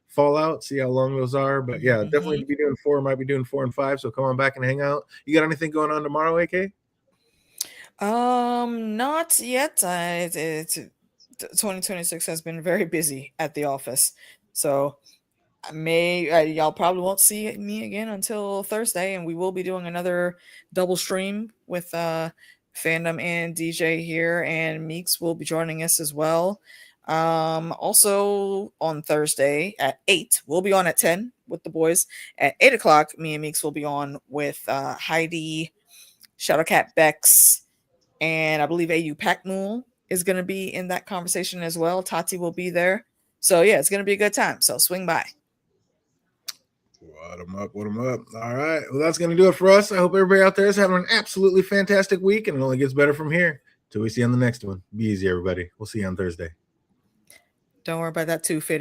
[SPEAKER 1] Fallout. See how long those are. But yeah, definitely be doing 4. Might be doing 4 and 5. So come on back and hang out. You got anything going on tomorrow, AK?
[SPEAKER 2] Not yet. It's 2026 has been very busy at the office, so y'all probably won't see me again until Thursday, and we will be doing another double stream with fandom and DJ here, and Meeks will be joining us as well. Also on Thursday at 8, we'll be on at 10 with the boys. At 8 o'clock, me and Meeks will be on with Heidi, Shadowcat Bex, and I believe AU Packmule is going to be in that conversation as well. Tati will be there. So yeah, it's going to be a good time. So swing by.
[SPEAKER 1] What them up. All right. Well, that's going to do it for us. I hope everybody out there is having an absolutely fantastic week, and it only gets better from here. Till we see you on the next one. Be easy, everybody. We'll see you on Thursday.
[SPEAKER 2] Don't worry about that 250.